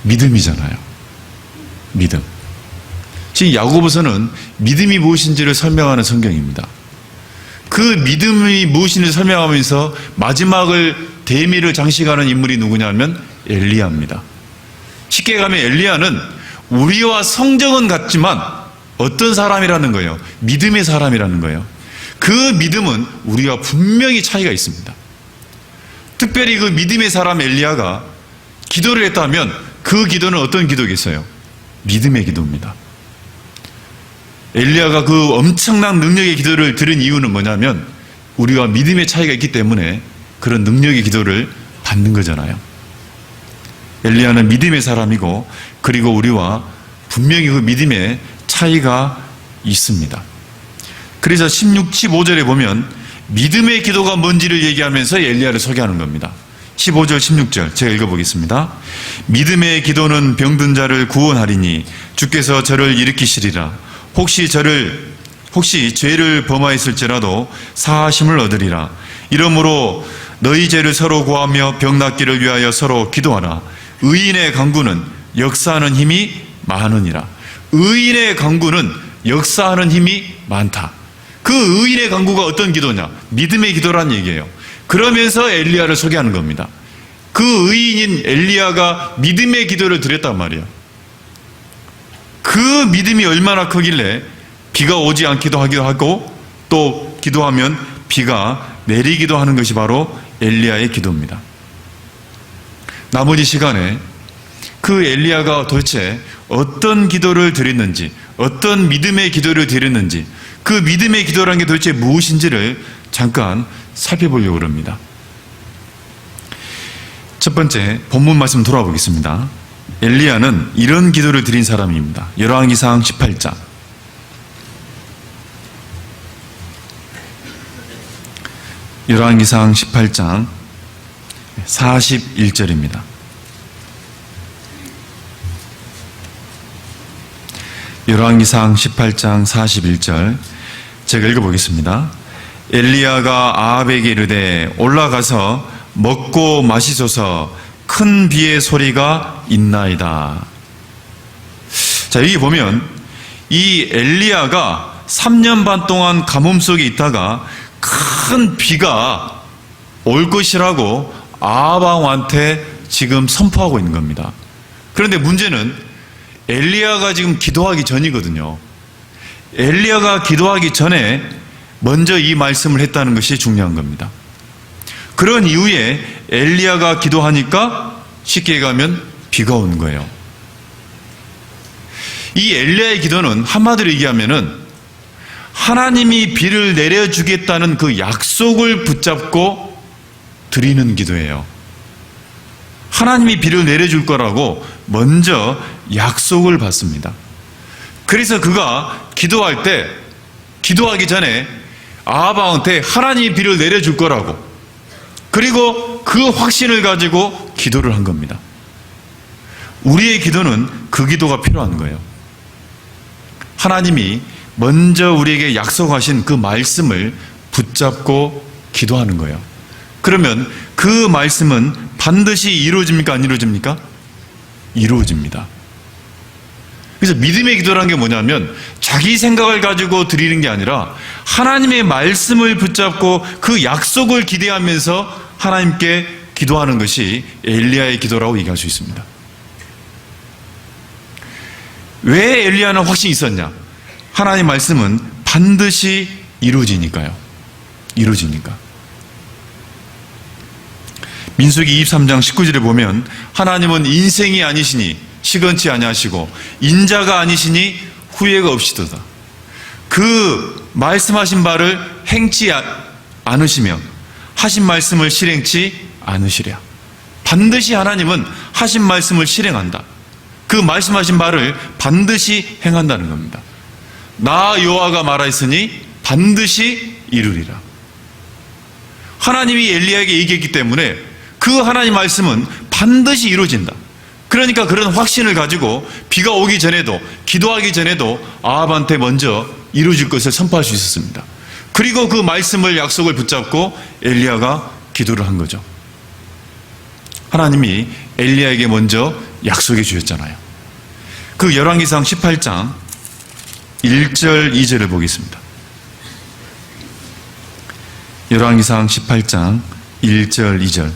[SPEAKER 1] 믿음이잖아요. 믿음. 지금 야고보서는 믿음이 무엇인지를 설명하는 성경입니다. 그 믿음이 무엇인지를 설명하면서 마지막을 대미를 장식하는 인물이 누구냐면 엘리야입니다. 쉽게 가면 엘리야는 우리와 성정은 같지만 어떤 사람이라는 거예요? 믿음의 사람이라는 거예요. 그 믿음은 우리와 분명히 차이가 있습니다. 특별히 그 믿음의 사람 엘리야가 기도를 했다면 그 기도는 어떤 기도겠어요? 믿음의 기도입니다. 엘리야가 그 엄청난 능력의 기도를 드린 이유는 뭐냐면 우리가 믿음의 차이가 있기 때문에 그런 능력의 기도를 받는 거잖아요. 엘리야는 믿음의 사람이고 그리고 우리와 분명히 그 믿음의 차이가 있습니다. 그래서 15절에 보면 믿음의 기도가 뭔지를 얘기하면서 엘리야를 소개하는 겁니다. 15절 16절 제가 읽어보겠습니다. 믿음의 기도는 병든 자를 구원하리니 주께서 저를 일으키시리라. 혹시 죄를 범하였을지라도 사하심을 얻으리라. 이러므로 너희 죄를 서로 구하며 병 낫기를 위하여 서로 기도하라. 의인의 간구는 역사하는 힘이 많으니라. 의인의 간구는 역사하는 힘이 많다. 그 의인의 간구가 어떤 기도냐? 믿음의 기도란 얘기예요. 그러면서 엘리야를 소개하는 겁니다. 그 의인인 엘리야가 믿음의 기도를 드렸단 말이에요. 그 믿음이 얼마나 크길래 비가 오지 않기도 하기도 하고 또 기도하면 비가 내리기도 하는 것이 바로 엘리야의 기도입니다. 나머지 시간에 그 엘리야가 도대체 어떤 기도를 드렸는지, 어떤 믿음의 기도를 드렸는지, 그 믿음의 기도라는 게 도대체 무엇인지를 잠깐 살펴보려고 합니다. 첫 번째 본문 말씀 돌아보겠습니다. 엘리야는 이런 기도를 드린 사람입니다. 열왕기상 18장. 열왕기상 18장 41절입니다. 열왕기상 18장 41절 제가 읽어보겠습니다. 엘리야가 아합에게 이르되 올라가서 먹고 마시소서 큰 비의 소리가 있나이다. 자, 여기 보면 이 엘리야가 3년 반 동안 가뭄 속에 있다가 큰 비가 올 것이라고 아합 왕한테 지금 선포하고 있는 겁니다. 그런데 문제는 엘리야가 지금 기도하기 전이거든요. 엘리야가 기도하기 전에 먼저 이 말씀을 했다는 것이 중요한 겁니다. 그런 이후에 엘리야가 기도하니까 쉽게 얘기하면 비가 오는 거예요. 이 엘리야의 기도는 한마디로 얘기하면은 하나님이 비를 내려주겠다는 그 약속을 붙잡고 드리는 기도예요. 하나님이 비를 내려줄 거라고 먼저 약속을 받습니다. 그래서 그가 기도할 때, 기도하기 전에 아합 왕한테 하나님이 비를 내려줄 거라고, 그리고 그 확신을 가지고 기도를 한 겁니다. 우리의 기도는 그 기도가 필요한 거예요. 하나님이 먼저 우리에게 약속하신 그 말씀을 붙잡고 기도하는 거예요. 그러면 그 말씀은 반드시 이루어집니까? 안 이루어집니까? 이루어집니다. 그래서 믿음의 기도라는 게 뭐냐면 자기 생각을 가지고 드리는 게 아니라 하나님의 말씀을 붙잡고 그 약속을 기대하면서 하나님께 기도하는 것이 엘리야의 기도라고 얘기할 수 있습니다. 왜 엘리야는 확신이 있었냐? 하나님의 말씀은 반드시 이루어지니까요. 이루어지니까. 민수기 23장 19절에 보면 하나님은 인생이 아니시니 시건치 아니하시고 인자가 아니시니 후회가 없이도다. 그 말씀하신 바를 행치 않으시며 하신 말씀을 실행치 않으시랴. 반드시 하나님은 하신 말씀을 실행한다. 그 말씀하신 바를 반드시 행한다는 겁니다. 나 여호와가 말하였으니 반드시 이루리라. 하나님이 엘리야에게 얘기했기 때문에 그 하나님 말씀은 반드시 이루어진다. 그러니까 그런 확신을 가지고 비가 오기 전에도, 기도하기 전에도 아합한테 먼저 이루어질 것을 선포할 수 있었습니다. 그리고 그 말씀을, 약속을 붙잡고 엘리야가 기도를 한 거죠. 하나님이 엘리야에게 먼저 약속해 주셨잖아요. 그 열왕기상 18장 1절 2절을 보겠습니다. 열왕기상 18장 1절 2절.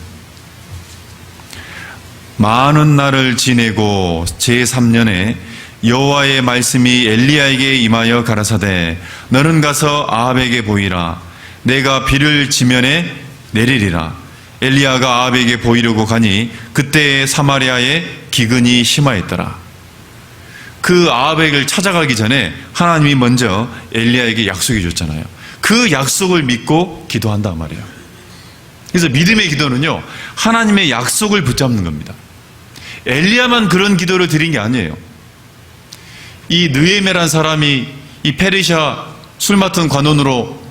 [SPEAKER 1] 많은 날을 지내고 제3년에 여호와의 말씀이 엘리야에게 임하여 가라사대 너는 가서 아합에게 보이라. 내가 비를 지면에 내리리라. 엘리야가 아합에게 보이려고 가니 그때 사마리아에 기근이 심하였더라. 그 아합에게를 찾아가기 전에 하나님이 먼저 엘리야에게 약속해 줬잖아요. 그 약속을 믿고 기도한단 말이에요. 그래서 믿음의 기도는요, 하나님의 약속을 붙잡는 겁니다. 엘리야만 그런 기도를 드린 게 아니에요. 이 느헤미야라는 사람이 이 페르시아 술 맡은 관원으로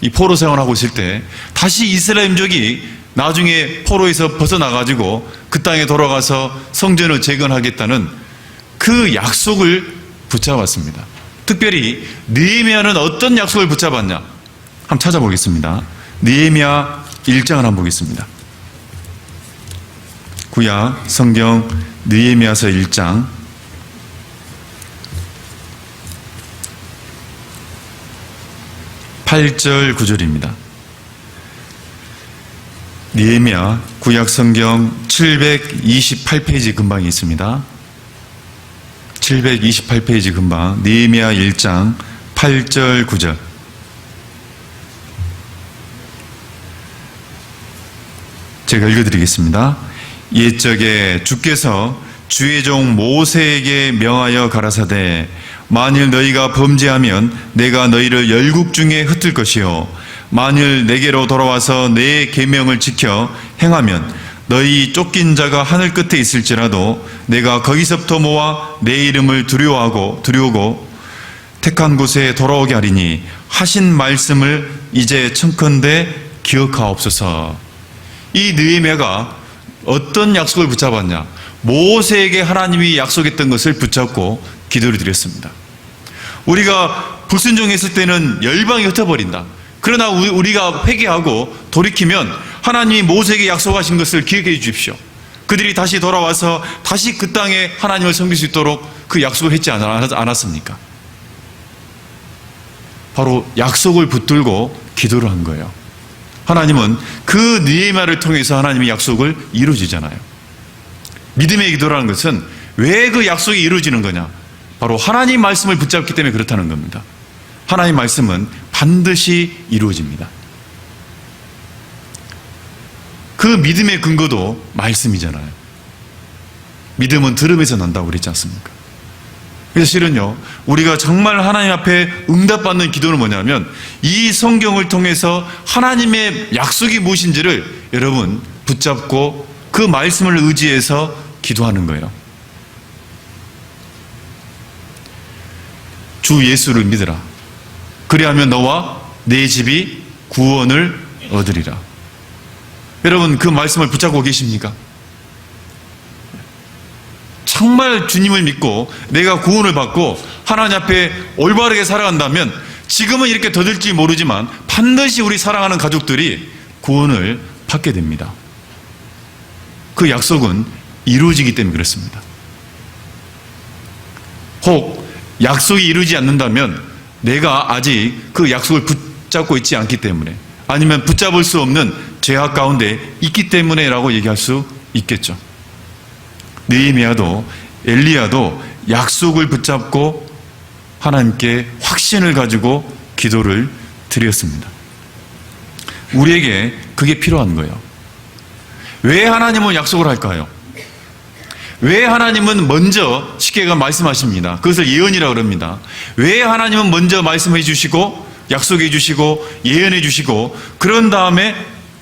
[SPEAKER 1] 이 포로 생활하고 있을 때 다시 이스라엘 민족이 나중에 포로에서 벗어나가지고 그 땅에 돌아가서 성전을 재건하겠다는 그 약속을 붙잡았습니다. 특별히 느헤미야는 어떤 약속을 붙잡았냐? 한번 찾아보겠습니다. 느헤미야 1장을 한번 보겠습니다. 구약 성경 느헤미야서 1장 8절 9절입니다. 느헤미야 구약 성경 728페이지 근방에 있습니다. 728페이지 근방 느헤미야 1장 8절 9절. 제가 읽어드리겠습니다. 옛적에 주께서 주의 종 모세에게 명하여 가라사대 만일 너희가 범죄하면 내가 너희를 열국 중에 흩을 것이요 만일 내게로 돌아와서 내 계명을 지켜 행하면 너희 쫓긴 자가 하늘 끝에 있을지라도 내가 거기서부터 모아 내 이름을 두려우고 택한 곳에 돌아오게 하리니 하신 말씀을 이제 청컨대 기억하옵소서. 이 느헤미야가 어떤 약속을 붙잡았냐? 모세에게 하나님이 약속했던 것을 붙잡고 기도를 드렸습니다. 우리가 불순종했을 때는 열방이 흩어버린다. 그러나 우리가 회개하고 돌이키면 하나님이 모세에게 약속하신 것을 기억해 주십시오. 그들이 다시 돌아와서 다시 그 땅에 하나님을 섬길 수 있도록 그 약속을 했지 않았습니까? 바로 약속을 붙들고 기도를 한 거예요. 하나님은 그 느헤미야를 통해서 하나님의 약속을 이루어지잖아요. 믿음의 기도라는 것은 왜 그 약속이 이루어지는 거냐? 바로 하나님 말씀을 붙잡기 때문에 그렇다는 겁니다. 하나님 말씀은 반드시 이루어집니다. 그 믿음의 근거도 말씀이잖아요. 믿음은 들음에서 난다고 그랬지 않습니까? 그래서 실은요, 우리가 정말 하나님 앞에 응답받는 기도는 뭐냐면 이 성경을 통해서 하나님의 약속이 무엇인지를 여러분 붙잡고 그 말씀을 의지해서 기도하는 거예요. 주 예수를 믿으라. 그리하면 너와 내 집이 구원을 얻으리라. 여러분 그 말씀을 붙잡고 계십니까? 정말 주님을 믿고 내가 구원을 받고 하나님 앞에 올바르게 살아간다면 지금은 이렇게 더딜지 모르지만 반드시 우리 사랑하는 가족들이 구원을 받게 됩니다. 그 약속은 이루어지기 때문에 그렇습니다. 혹 약속이 이루어지지 않는다면 내가 아직 그 약속을 붙잡고 있지 않기 때문에 아니면 붙잡을 수 없는 죄악 가운데 있기 때문에 라고 얘기할 수 있겠죠. 느헤미야도 엘리야도 약속을 붙잡고 하나님께 확신을 가지고 기도를 드렸습니다. 우리에게 그게 필요한 거예요. 왜 하나님은 약속을 할까요? 왜 하나님은 먼저 십계가 말씀하십니다. 그것을 예언이라고 그럽니다. 왜 하나님은 먼저 말씀해 주시고 약속해 주시고 예언해 주시고 그런 다음에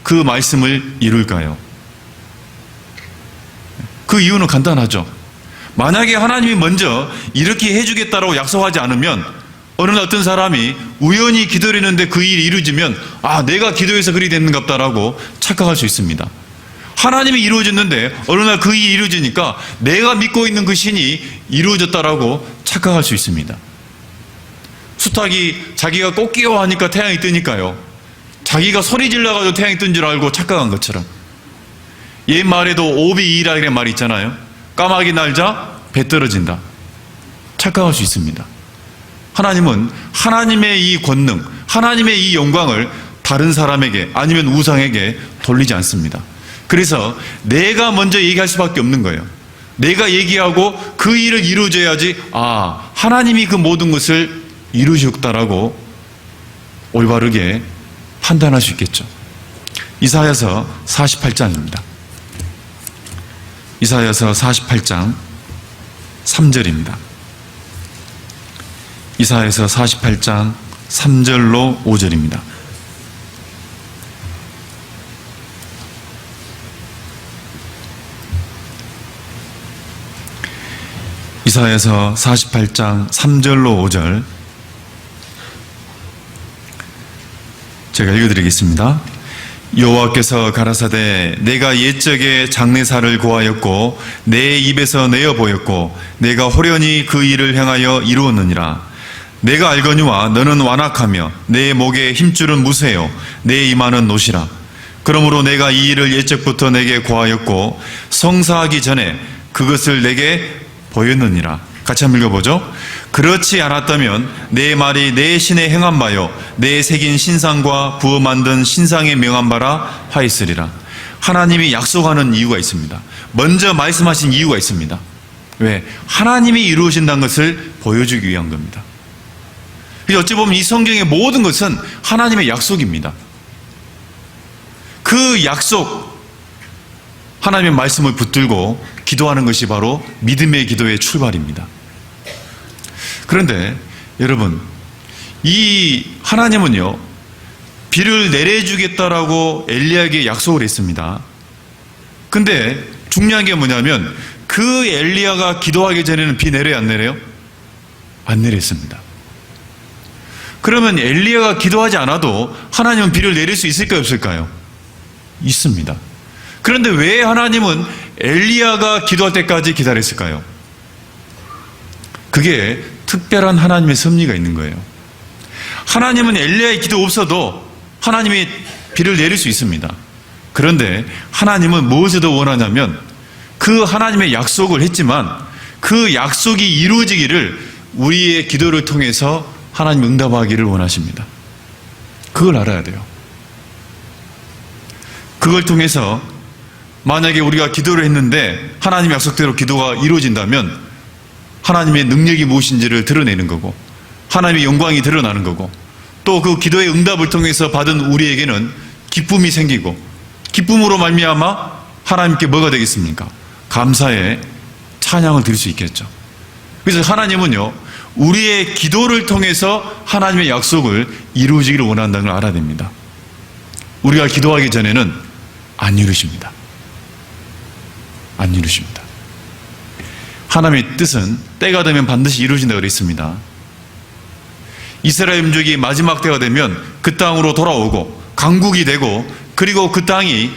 [SPEAKER 1] 그 말씀을 이룰까요? 그 이유는 간단하죠. 만약에 하나님이 먼저 이렇게 해주겠다라고 약속하지 않으면 어느 날 어떤 사람이 우연히 기도를 했는데 그 일이 이루어지면 아 내가 기도해서 그리 됐는갑다라고 착각할 수 있습니다. 하나님이 이루어졌는데 어느 날 그 일이 이루어지니까 내가 믿고 있는 그 신이 이루어졌다라고 착각할 수 있습니다. 수탉이 자기가 꽃기어 하니까 태양이 뜨니까요. 자기가 소리 질러가지고 태양이 뜬 줄 알고 착각한 것처럼 옛말에도 오비이라는 말이 있잖아요. 까마귀 날자 배 떨어진다. 착각할 수 있습니다. 하나님은 하나님의 이 권능, 하나님의 이 영광을 다른 사람에게 아니면 우상에게 돌리지 않습니다. 그래서 내가 먼저 얘기할 수밖에 없는 거예요. 내가 얘기하고 그 일을 이루어져야지 아 하나님이 그 모든 것을 이루셨다라고 올바르게 판단할 수 있겠죠. 이사야서 48장입니다. 이사야서 48장 3절입니다. 이사야서 48장 3절로 5절입니다. 이사야서 48장 3절로 5절 제가 읽어드리겠습니다. 여호와께서 가라사대 내가 옛적에 장래사를 고하였고 내 입에서 내어 보였고 내가 호련히 그 일을 행하여 이루었느니라. 내가 알거니와 너는 완악하며 내 목에 힘줄은 무쇠요 내 이마는 노시라. 그러므로 내가 이 일을 옛적부터 내게 고하였고 성사하기 전에 그것을 내게 보였느니라. 같이 한번 읽어보죠. 그렇지 않았다면 내 말이 내 신에 행한 바요 내 새긴 신상과 부어 만든 신상에 명한 바라 하였으리라. 하나님이 약속하는 이유가 있습니다. 먼저 말씀하신 이유가 있습니다. 왜? 하나님이 이루어진다는 것을 보여주기 위한 겁니다. 어찌 보면 이 성경의 모든 것은 하나님의 약속입니다. 그 약속, 하나님의 말씀을 붙들고 기도하는 것이 바로 믿음의 기도의 출발입니다. 그런데 여러분, 이 하나님은요, 비를 내려주겠다라고 엘리야에게 약속을 했습니다. 근데 중요한 게 뭐냐면 그 엘리야가 기도하기 전에는 비 내려요, 안 내려요? 안 내렸습니다. 그러면 엘리야가 기도하지 않아도 하나님은 비를 내릴 수 있을까요, 없을까요? 있습니다. 그런데 왜 하나님은 엘리야가 기도할 때까지 기다렸을까요? 그게 특별한 하나님의 섭리가 있는 거예요. 하나님은 엘리야의 기도 없어도 하나님이 비를 내릴 수 있습니다. 그런데 하나님은 무엇을 더 원하냐면 그 하나님의 약속을 했지만 그 약속이 이루어지기를 우리의 기도를 통해서 하나님 응답하기를 원하십니다. 그걸 알아야 돼요. 그걸 통해서 만약에 우리가 기도를 했는데 하나님의 약속대로 기도가 이루어진다면 하나님의 능력이 무엇인지를 드러내는 거고 하나님의 영광이 드러나는 거고 또 그 기도의 응답을 통해서 받은 우리에게는 기쁨이 생기고 기쁨으로 말미암아 하나님께 뭐가 되겠습니까? 감사의 찬양을 드릴 수 있겠죠. 그래서 하나님은요, 우리의 기도를 통해서 하나님의 약속을 이루어지기를 원한다는 걸 알아야 됩니다. 우리가 기도하기 전에는 안 이루십니다. 안 이루십니다. 하나님의 뜻은 때가 되면 반드시 이루어진다고 그랬습니다. 이스라엘 민족이 마지막 때가 되면 그 땅으로 돌아오고 강국이 되고 그리고 그 땅이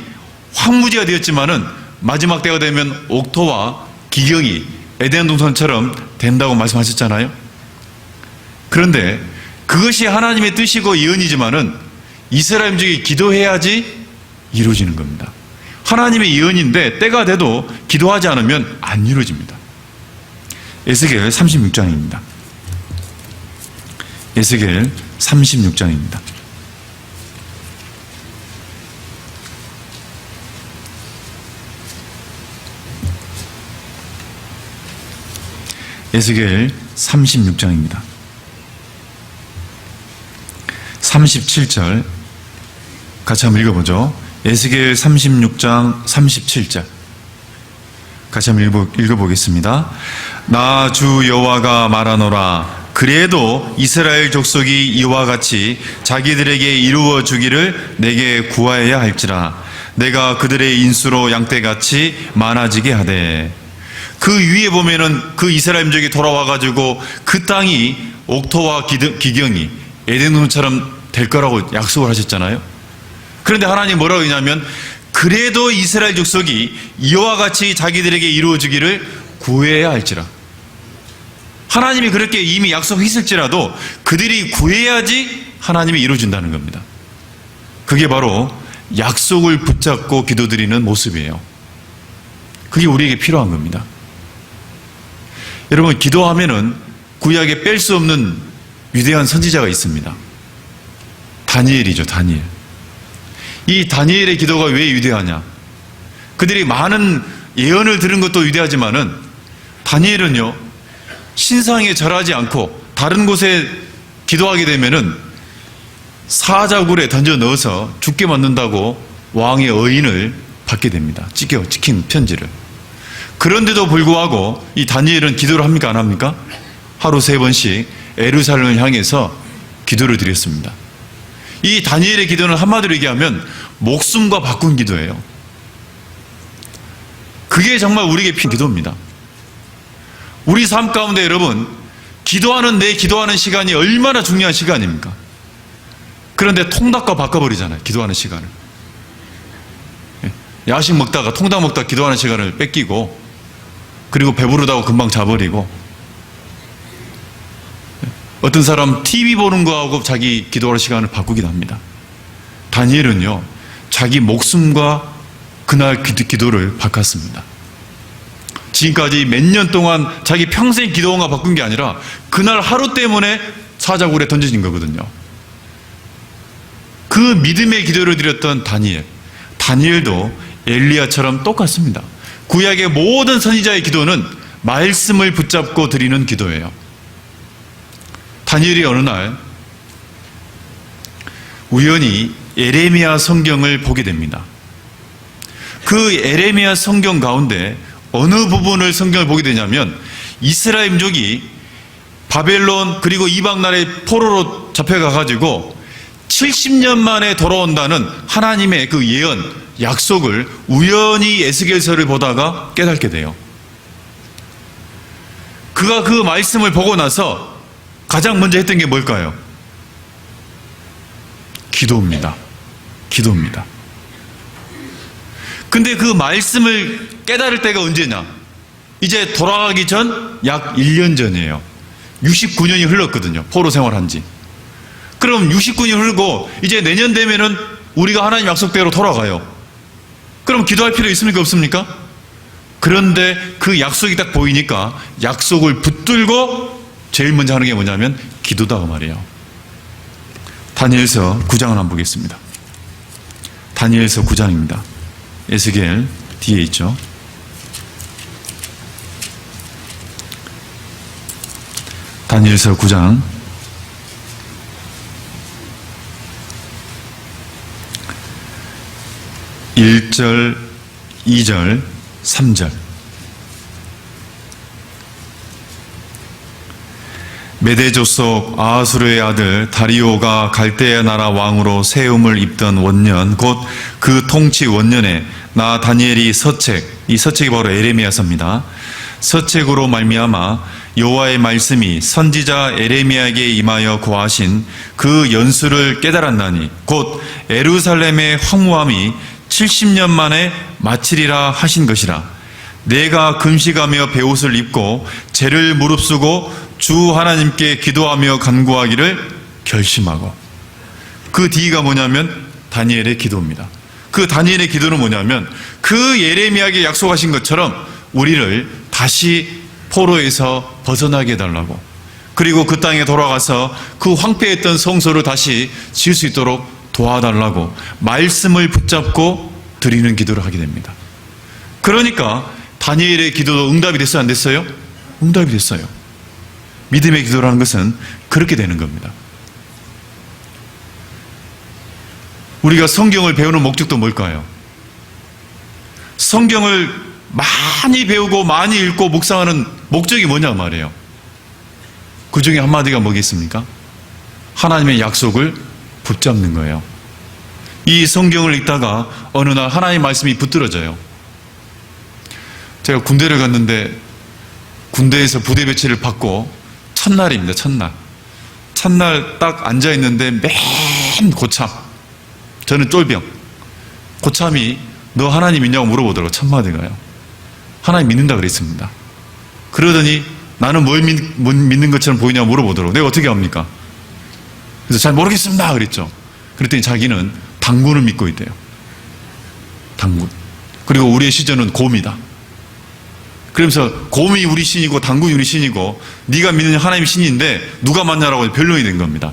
[SPEAKER 1] 황무지가 되었지만은 마지막 때가 되면 옥토와 기경이 에덴 동산처럼 된다고 말씀하셨잖아요. 그런데 그것이 하나님의 뜻이고 예언이지만은 이스라엘 민족이 기도해야지 이루어지는 겁니다. 하나님의 예언인데 때가 돼도 기도하지 않으면 안 이루어집니다. 에스겔 36장입니다. 에스겔 36장입니다. 에스겔 36장입니다. 37절 같이 한번 읽어보죠. 에스겔 36장 37절 같이 한번 읽어보겠습니다. 나 주 여호와가 말하노라. 그래도 이스라엘 족속이 이와 같이 자기들에게 이루어 주기를 내게 구하여야 할지라. 내가 그들의 인수로 양떼같이 많아지게 하되. 그 위에 보면은 그 이스라엘 민족이 돌아와가지고 그 땅이 옥토와 기경이 에덴동처럼 될 거라고 약속을 하셨잖아요. 그런데 하나님 뭐라고 했냐면 그래도 이스라엘 족속이 이와 같이 자기들에게 이루어지기를 구해야 할지라. 하나님이 그렇게 이미 약속했을지라도 그들이 구해야지 하나님이 이루어진다는 겁니다. 그게 바로 약속을 붙잡고 기도드리는 모습이에요. 그게 우리에게 필요한 겁니다. 여러분, 기도하면은 구약에 뺄 수 없는 위대한 선지자가 있습니다. 다니엘이죠, 다니엘. 이 다니엘의 기도가 왜 위대하냐? 그들이 많은 예언을 들은 것도 위대하지만은 다니엘은요, 신상에 절하지 않고 다른 곳에 기도하게 되면은 사자굴에 던져 넣어서 죽게 만든다고 왕의 어인을 받게 됩니다. 찍힌 편지를. 그런데도 불구하고 이 다니엘은 기도를 합니까, 안 합니까? 하루 3번씩
[SPEAKER 2] 예루살렘을 향해서 기도를 드렸습니다. 이 다니엘의 기도는 한마디로 얘기하면 목숨과 바꾼 기도예요. 그게 정말 우리에게 필요한 기도입니다. 우리 삶 가운데 여러분, 기도하는 내 기도하는 시간이 얼마나 중요한 시간입니까? 그런데 통닭과 바꿔버리잖아요, 기도하는 시간을. 야식 먹다가 통닭 먹다가 기도하는 시간을 뺏기고, 그리고 배부르다고 금방 자버리고, 어떤 사람 TV 보는 거하고 자기 기도하는 시간을 바꾸기도 합니다. 다니엘은요, 자기 목숨과 그날 기도를 바꿨습니다. 지금까지 몇 년 동안 자기 평생 기도원과 바꾼 게 아니라 그날 하루 때문에 사자굴에 던져진 거거든요. 그 믿음의 기도를 드렸던 다니엘도 엘리야처럼 똑같습니다. 구약의 모든 선지자의 기도는 말씀을 붙잡고 드리는 기도예요. 다니엘이 어느 날 우연히 예레미야 성경을 보게 됩니다. 그 예레미야 성경 가운데 어느 부분을 성경을 보게 되냐면, 이스라엘 민족이 바벨론 그리고 이방 나라의 포로로 잡혀가가지고 70년 만에 돌아온다는 하나님의 그 예언, 약속을 우연히 에스겔서를 보다가 깨닫게 돼요. 그가 그 말씀을 보고 나서 가장 먼저 했던 게 뭘까요? 기도입니다. 근데 그 말씀을 깨달을 때가 언제냐? 이제 돌아가기 전 약 1년 전이에요. 69년이 흘렀거든요. 포로 생활한 지. 그럼 69년이 흐르고 이제 내년 되면은 우리가 하나님 약속대로 돌아가요. 그럼 기도할 필요 있습니까? 없습니까? 그런데 그 약속이 딱 보이니까 약속을 붙들고 제일 먼저 하는 게 뭐냐면 기도다 그 말이에요. 다니엘서 9장을 한번 보겠습니다. 다니엘서 9장입니다. 에스겔 뒤에 있죠. 다니엘서 9장 1절, 2절, 3절. 메대 족속 아하수르의 아들 다리오가 갈대아 나라 왕으로 세움을 입던 원년, 곧 그 통치 원년에 나 다니엘이 이 서책이 바로 예레미야서입니다. 서책으로 말미암아 여호와의 말씀이 선지자 예레미야에게 임하여 고하신 그 연수를 깨달았나니, 곧 예루살렘의 황무함이 70년 만에 마치리라 하신 것이라. 내가 금식하며 베옷을 입고 죄를 무릅쓰고 주 하나님께 기도하며 간구하기를 결심하고. 그 뒤가 뭐냐면 다니엘의 기도입니다. 그 다니엘의 기도는 뭐냐면 그 예레미야에게 약속하신 것처럼 우리를 다시 포로에서 벗어나게 해달라고, 그리고 그 땅에 돌아가서 그 황폐했던 성소를 다시 지을 수 있도록 도와달라고 말씀을 붙잡고 드리는 기도를 하게 됩니다. 그러니까 다니엘의 기도도 응답이 됐어요? 안 됐어요? 응답이 됐어요. 믿음의 기도라는 것은 그렇게 되는 겁니다. 우리가 성경을 배우는 목적도 뭘까요? 성경을 많이 배우고 많이 읽고 묵상하는 목적이 뭐냐 말이에요. 그 중에 한마디가 뭐겠습니까? 하나님의 약속을 붙잡는 거예요. 이 성경을 읽다가 어느 날 하나님의 말씀이 붙들어져요. 제가 군대를 갔는데 군대에서 부대 배치를 받고 첫날입니다. 첫날 딱 앉아있는데 맨 고참, 저는 쫄병, 고참이 너 하나님 믿냐고 물어보더라고요. 첫 마디가요. 하나님 믿는다 그랬습니다. 그러더니 나는 뭘 믿는 것처럼 보이냐고 물어보더라고요. 내가 어떻게 합니까? 그래서 잘 모르겠습니다 그랬죠. 그랬더니 자기는 당군을 믿고 있대요. 당군. 그리고 우리의 시전은 곰이다. 그러면서 곰이 우리 신이고 당군이 우리 신이고 네가 믿는 하나님이 신인데 누가 맞냐라고 변론이 된 겁니다.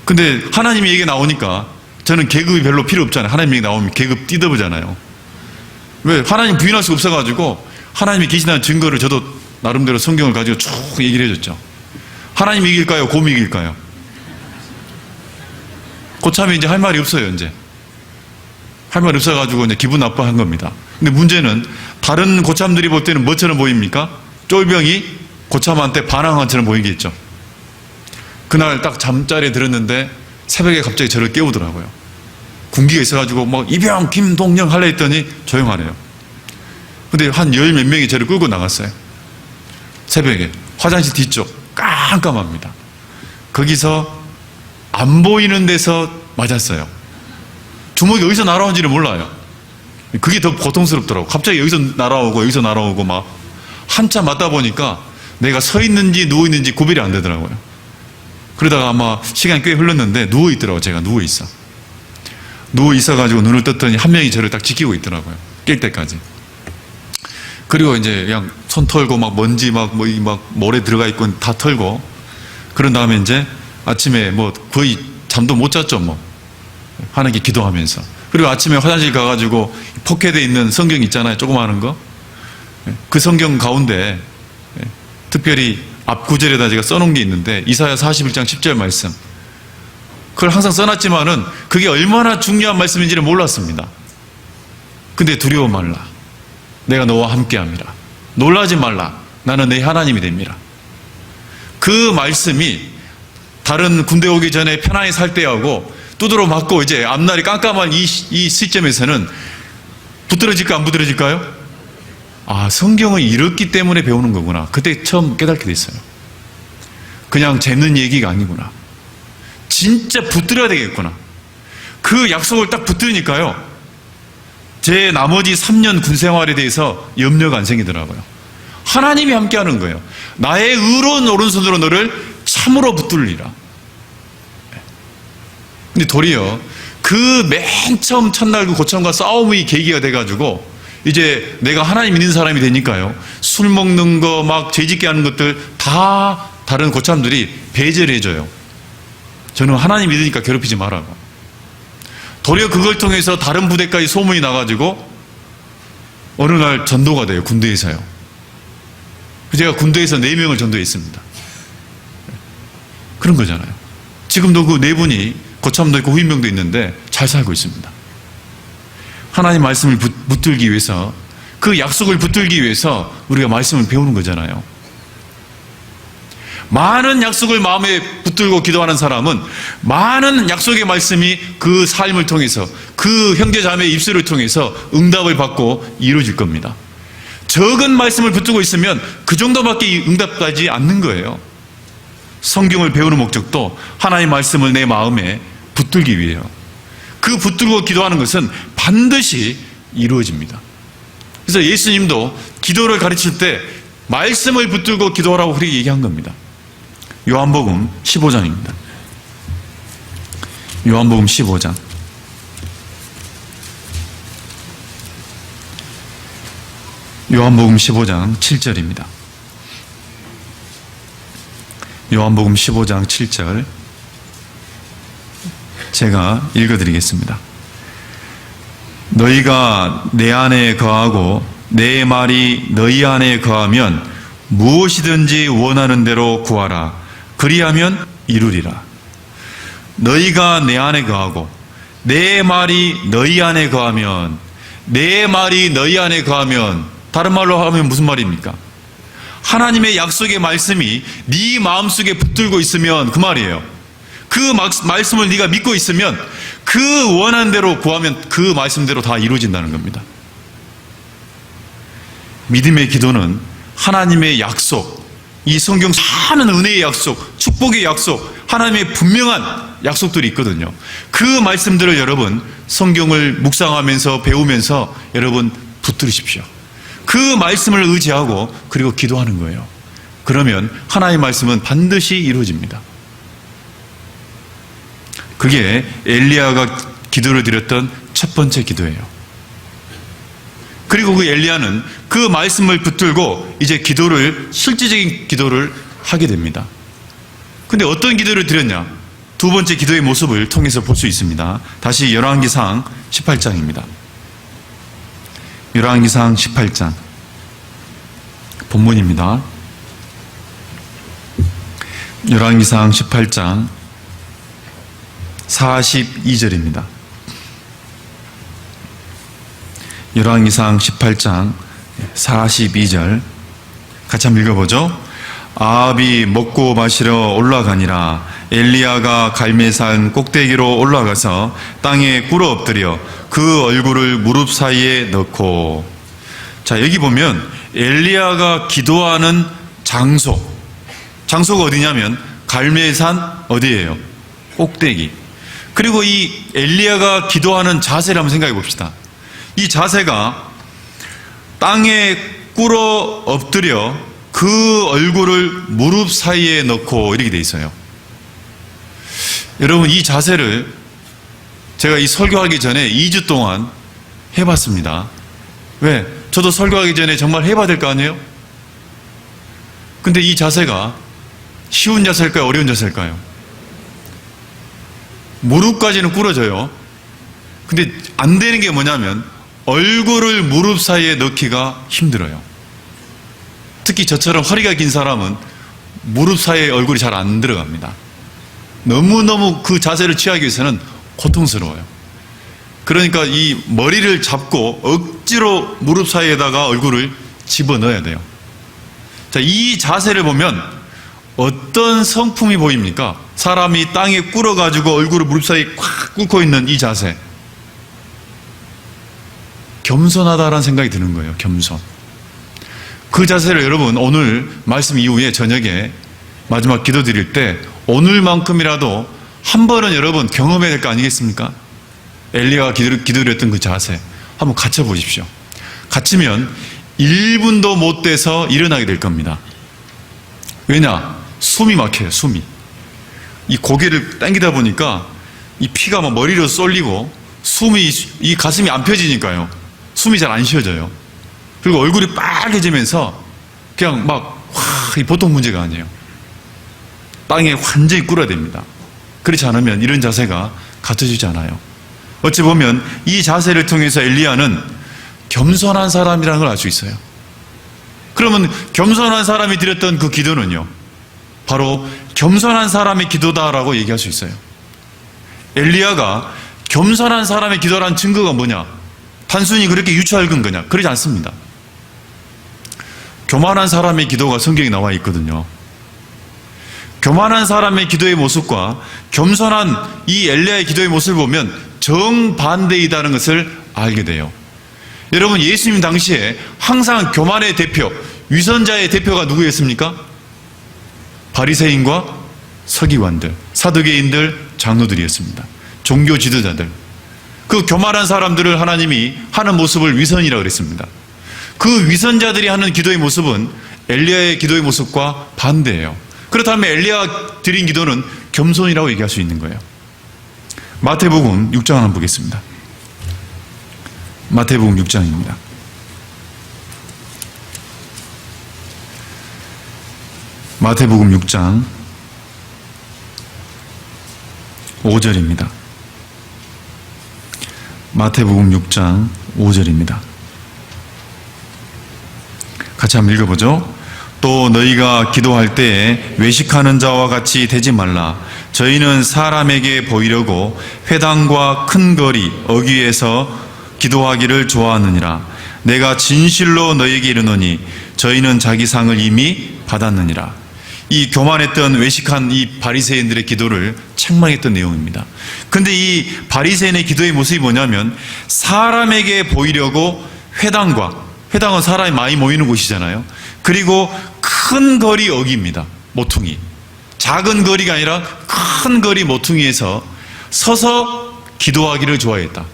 [SPEAKER 2] 근데 하나님 얘기가 나오니까 저는 계급이 별로 필요 없잖아요. 하나님 얘기 나오면 계급 띠더브잖아요. 왜? 하나님 부인할 수가 없어가지고 하나님이 계시다는 증거를 저도 나름대로 성경을 가지고 쭉 얘기를 해줬죠. 하나님 이길까요? 곰이 이길까요? 고참이 이제 할 말이 없어요. 이제 할 말이 없어가지고 이제 기분 나빠한 겁니다. 근데 문제는 다른 고참들이 볼 때는 뭐처럼 보입니까? 쫄병이 고참한테 반항한 것처럼 보이겠죠. 그날 딱 잠자리에 들었는데 새벽에 갑자기 저를 깨우더라고요. 군기가 있어가지고 뭐 이병 김동영 하려 했더니 조용하네요. 근데 한 열 몇 명이 저를 끌고 나갔어요. 새벽에 화장실 뒤쪽 깜깜합니다. 거기서 안 보이는 데서 맞았어요. 주먹이 어디서 날아온지를 몰라요. 그게 더 고통스럽더라고. 갑자기 여기서 날아오고 여기서 날아오고 막 한참 맞다 보니까 내가 서 있는지 누워 있는지 구별이 안 되더라고요. 그러다가 아마 시간이 꽤 흘렀는데 누워 있더라고요. 제가 누워 있어가지고 눈을 떴더니 한 명이 저를 딱 지키고 있더라고요. 깰 때까지. 그리고 이제 그냥 손 털고 막 먼지 막 모래 들어가 있고 다 털고 그런 다음에 이제 아침에 뭐 거의 잠도 못 잤죠 뭐. 하나님께 기도하면서. 그리고 아침에 화장실 가가지고 포켓에 있는 성경 있잖아요. 조그마한 거. 그 성경 가운데 특별히 앞 구절에다 제가 써놓은 게 있는데 이사야 41장 10절 말씀. 그걸 항상 써놨지만은 그게 얼마나 중요한 말씀인지를 몰랐습니다. 근데 두려워 말라. 내가 너와 함께함이라. 놀라지 말라. 나는 내 하나님이 됩니다. 그 말씀이 다른 군대 오기 전에 편안히 살 때하고 두드러 맞고 이제 앞날이 깜깜한 이 시점에서는 붙들어질까 안 붙들어질까요? 아, 성경은 이렇기 때문에 배우는 거구나. 그때 처음 깨닫게 됐어요. 그냥 재밌는 얘기가 아니구나. 진짜 붙들어야 되겠구나. 그 약속을 딱 붙들으니까요. 제 나머지 3년 군 생활에 대해서 염려가 안 생기더라고요. 하나님이 함께하는 거예요. 나의 의로운 오른손으로 너를 참으로 붙들리라. 근데 도리어 그 맨 처음 첫날 그 고참과 싸움의 계기가 돼가지고 이제 내가 하나님 믿는 사람이 되니까요. 술 먹는 거 막 죄짓게 하는 것들 다 다른 고참들이 배제를 해줘요. 저는 하나님 믿으니까 괴롭히지 말라고. 도리어 그걸 통해서 다른 부대까지 소문이 나가지고 어느 날 전도가 돼요. 군대에서요. 제가 군대에서 4명을 전도했습니다. 그런 거잖아요. 지금도 그 4분이 고참도 있고 후임병도 있는데 잘 살고 있습니다. 하나님 말씀을 붙들기 위해서 그 약속을 붙들기 위해서 우리가 말씀을 배우는 거잖아요. 많은 약속을 마음에 붙들고 기도하는 사람은 많은 약속의 말씀이 그 삶을 통해서 그 형제자매의 입술을 통해서 응답을 받고 이루어질 겁니다. 적은 말씀을 붙들고 있으면 그 정도밖에 응답하지 않는 거예요. 성경을 배우는 목적도 하나님의 말씀을 내 마음에 붙들기 위해요. 그 붙들고 기도하는 것은 반드시 이루어집니다. 그래서 예수님도 기도를 가르칠 때 말씀을 붙들고 기도하라고 그렇게 얘기한 겁니다. 요한복음 15장입니다. 요한복음 15장. 요한복음 15장 7절입니다. 요한복음 15장 7절 제가 읽어드리겠습니다. 너희가 내 안에 거하고 내 말이 너희 안에 거하면 무엇이든지 원하는 대로 구하라. 그리하면 이루리라. 너희가 내 안에 거하고 내 말이 너희 안에 거하면, 내 말이 너희 안에 거하면, 다른 말로 하면 무슨 말입니까? 하나님의 약속의 말씀이 네 마음속에 붙들고 있으면 그 말이에요. 그 말씀을 네가 믿고 있으면 그 원하는 대로 구하면 그 말씀대로 다 이루어진다는 겁니다. 믿음의 기도는 하나님의 약속, 이 성경 많은 은혜의 약속, 축복의 약속, 하나님의 분명한 약속들이 있거든요. 그 말씀들을 여러분 성경을 묵상하면서 배우면서 여러분 붙들으십시오. 그 말씀을 의지하고 그리고 기도하는 거예요. 그러면 하나님의 말씀은 반드시 이루어집니다. 그게 엘리야가 기도를 드렸던 첫 번째 기도예요. 그리고 그 엘리야는 그 말씀을 붙들고 이제 기도를, 실질적인 기도를 하게 됩니다. 근데 어떤 기도를 드렸냐? 두 번째 기도의 모습을 통해서 볼 수 있습니다. 다시 열왕기상 18장입니다. 열왕기상 18장 본문입니다. 열왕기상 18장 42절입니다. 열왕기상 18장 42절 같이 한번 읽어보죠. 아합이 먹고 마시러 올라가니라.
[SPEAKER 1] 엘리야가 갈멜산 꼭대기로 올라가서 땅에 꿇어 엎드려 그 얼굴을 무릎 사이에 넣고. 자, 여기 보면 엘리야가 기도하는 장소가 어디냐면 갈멜산 어디예요? 꼭대기. 그리고 이 엘리야가 기도하는 자세를 한번 생각해 봅시다. 이 자세가 땅에 꿇어 엎드려 그 얼굴을 무릎 사이에 넣고 이렇게 돼 있어요. 여러분, 이 자세를 제가 이 설교하기 전에 2주 동안 해봤습니다. 왜? 저도 설교하기 전에 정말 해봐야 될 거 아니에요? 근데 이 자세가 쉬운 자세일까요? 어려운 자세일까요? 무릎까지는 꿇어져요. 근데 안 되는 게 뭐냐면 얼굴을 무릎 사이에 넣기가 힘들어요. 특히 저처럼 허리가 긴 사람은 무릎 사이에 얼굴이 잘 안 들어갑니다. 너무너무 그 자세를 취하기 위해서는 고통스러워요. 그러니까 이 머리를 잡고 억지로 무릎 사이에다가 얼굴을 집어넣어야 돼요. 자, 이 자세를 보면 어떤 성품이 보입니까? 사람이 땅에 꿇어가지고 얼굴을 무릎 사이에 꽉 꿇고 있는 이 자세. 겸손하다라는 생각이 드는 거예요. 겸손. 그 자세를 여러분 오늘 말씀 이후에 저녁에 마지막 기도 드릴 때 오늘만큼이라도 한 번은 여러분 경험해야 될 거 아니겠습니까? 엘리야가 기도를 했던 그 자세 한번 갖춰 보십시오. 갖추면 1분도 못 돼서 일어나게 될 겁니다. 왜냐? 숨이 막혀요. 숨이. 이 고개를 당기다 보니까 이 피가 막 머리로 쏠리고 이 가슴이 안 펴지니까요. 숨이 잘 안 쉬어져요. 그리고 얼굴이 빨개지면서 그냥 이 보통 문제가 아니에요. 땅에 완전히 꿇어야 됩니다. 그렇지 않으면 이런 자세가 갖춰지지 않아요. 어찌 보면 이 자세를 통해서 엘리야는 겸손한 사람이라는 걸 알 수 있어요. 그러면 겸손한 사람이 드렸던 그 기도는요, 바로 겸손한 사람의 기도다라고 얘기할 수 있어요. 엘리야가 겸손한 사람의 기도라는 증거가 뭐냐? 단순히 그렇게 유치하는 거냐? 그러지 않습니다. 교만한 사람의 기도가 성경에 나와 있거든요. 교만한 사람의 기도의 모습과 겸손한 이 엘리야의 기도의 모습을 보면 정반대이다는 것을 알게 돼요. 여러분, 예수님 당시에 항상 교만의 대표, 위선자의 대표가 누구였습니까? 바리새인과 서기관들, 사두개인들, 장로들이었습니다. 종교 지도자들. 그 교만한 사람들을 하나님이 하는 모습을 위선이라고 그랬습니다. 그 위선자들이 하는 기도의 모습은 엘리야의 기도의 모습과 반대예요. 그렇다면 엘리야가 드린 기도는 겸손이라고 얘기할 수 있는 거예요. 마태복음 6장 한번 보겠습니다. 마태복음 6장입니다. 마태복음 6장 5절입니다. 마태복음 6장 5절입니다. 같이 한번 읽어보죠. 또 너희가 기도할 때에 외식하는 자와 같이 되지 말라. 저희는 사람에게 보이려고 회당과 큰 거리 어귀에서 기도하기를 좋아하느니라. 내가 진실로 너희에게 이르노니 저희는 자기 상을 이미 받았느니라. 이 교만했던 외식한 이 바리새인들의 기도를 책망했던 내용입니다. 근데 이 바리새인의 기도의 모습이 뭐냐면 사람에게 보이려고 회당은 사람이 많이 모이는 곳이잖아요. 그리고 큰 거리 어귀입니다. 모퉁이. 작은 거리가 아니라 큰 거리 모퉁이에서 서서 기도하기를 좋아했다.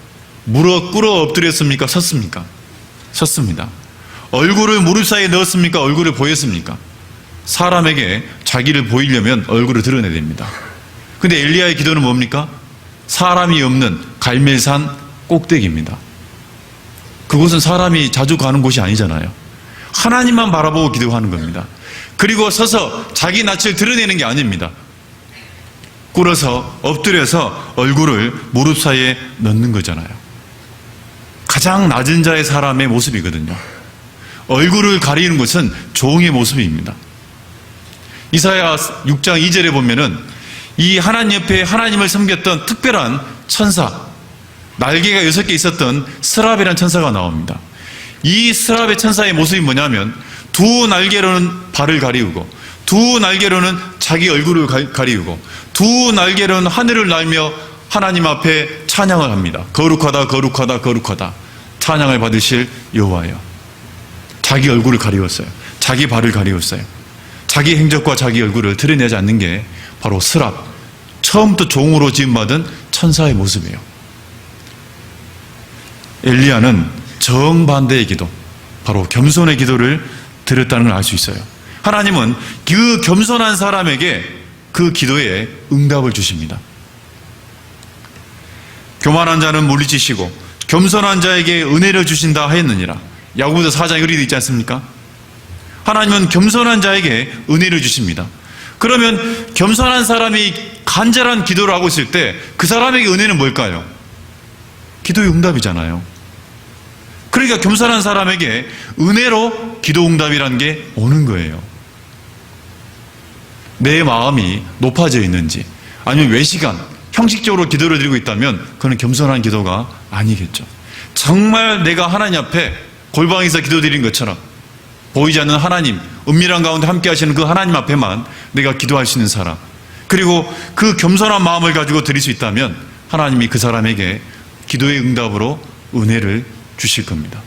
[SPEAKER 1] 무릎 꿇어 엎드렸습니까? 섰습니까? 섰습니다. 얼굴을 무릎 사이에 넣었습니까? 얼굴을 보였습니까? 사람에게 자기를 보이려면 얼굴을 드러내야 됩니다. 근데 엘리야의 기도는 뭡니까? 사람이 없는 갈멜산 꼭대기입니다. 그곳은 사람이 자주 가는 곳이 아니잖아요. 하나님만 바라보고 기도하는 겁니다. 그리고 서서 자기 낯을 드러내는 게 아닙니다. 꿇어서 엎드려서 얼굴을 무릎 사이에 넣는 거잖아요. 가장 낮은 자의 사람의 모습이거든요. 얼굴을 가리는 것은 종의 모습입니다. 이사야 6장 2절에 보면은 이 하나님 옆에 하나님을 섬겼던 특별한 천사, 날개가 6개 있었던 스랍이라는 천사가 나옵니다. 이 스랍의 천사의 모습이 뭐냐면 두 날개로는 발을 가리우고 두 날개로는 자기 얼굴을 가리우고
[SPEAKER 2] 두 날개는 하늘을 날며 하나님 앞에 찬양을 합니다. 거룩하다, 거룩하다, 거룩하다. 찬양을 받으실 여호와여. 자기 얼굴을 가리웠어요. 자기 발을 가리웠어요. 자기 행적과 자기 얼굴을 드러내지 않는 게 바로 스랍, 처음부터 종으로 지음받은 천사의 모습이에요. 엘리야는 정반대의 기도, 바로 겸손의 기도를 드렸다는 걸 알 수 있어요. 하나님은 그 겸손한 사람에게 그 기도에 응답을 주십니다. 교만한 자는 물리치시고 겸손한 자에게 은혜를 주신다 하였느니라. 야고보서 4장에 그렇게 되어 있지 않습니까? 하나님은 겸손한 자에게 은혜를 주십니다. 그러면 겸손한 사람이 간절한 기도를 하고 있을 때 그 사람에게 은혜는 뭘까요? 기도의 응답이잖아요. 그러니까 겸손한 사람에게 은혜로 기도 응답이라는 게 오는 거예요. 내 마음이 높아져 있는지, 아니면 외시간, 형식적으로 기도를 드리고 있다면 그건 겸손한 기도가 아니겠죠. 정말 내가 하나님 앞에 골방에서 기도드린 것처럼 보이지 않는 하나님, 은밀한 가운데 함께 하시는 그 하나님 앞에만 내가 기도할 수 있는 사람, 그리고 그 겸손한 마음을 가지고 드릴 수 있다면 하나님이 그 사람에게 기도의 응답으로 은혜를 주실 겁니다.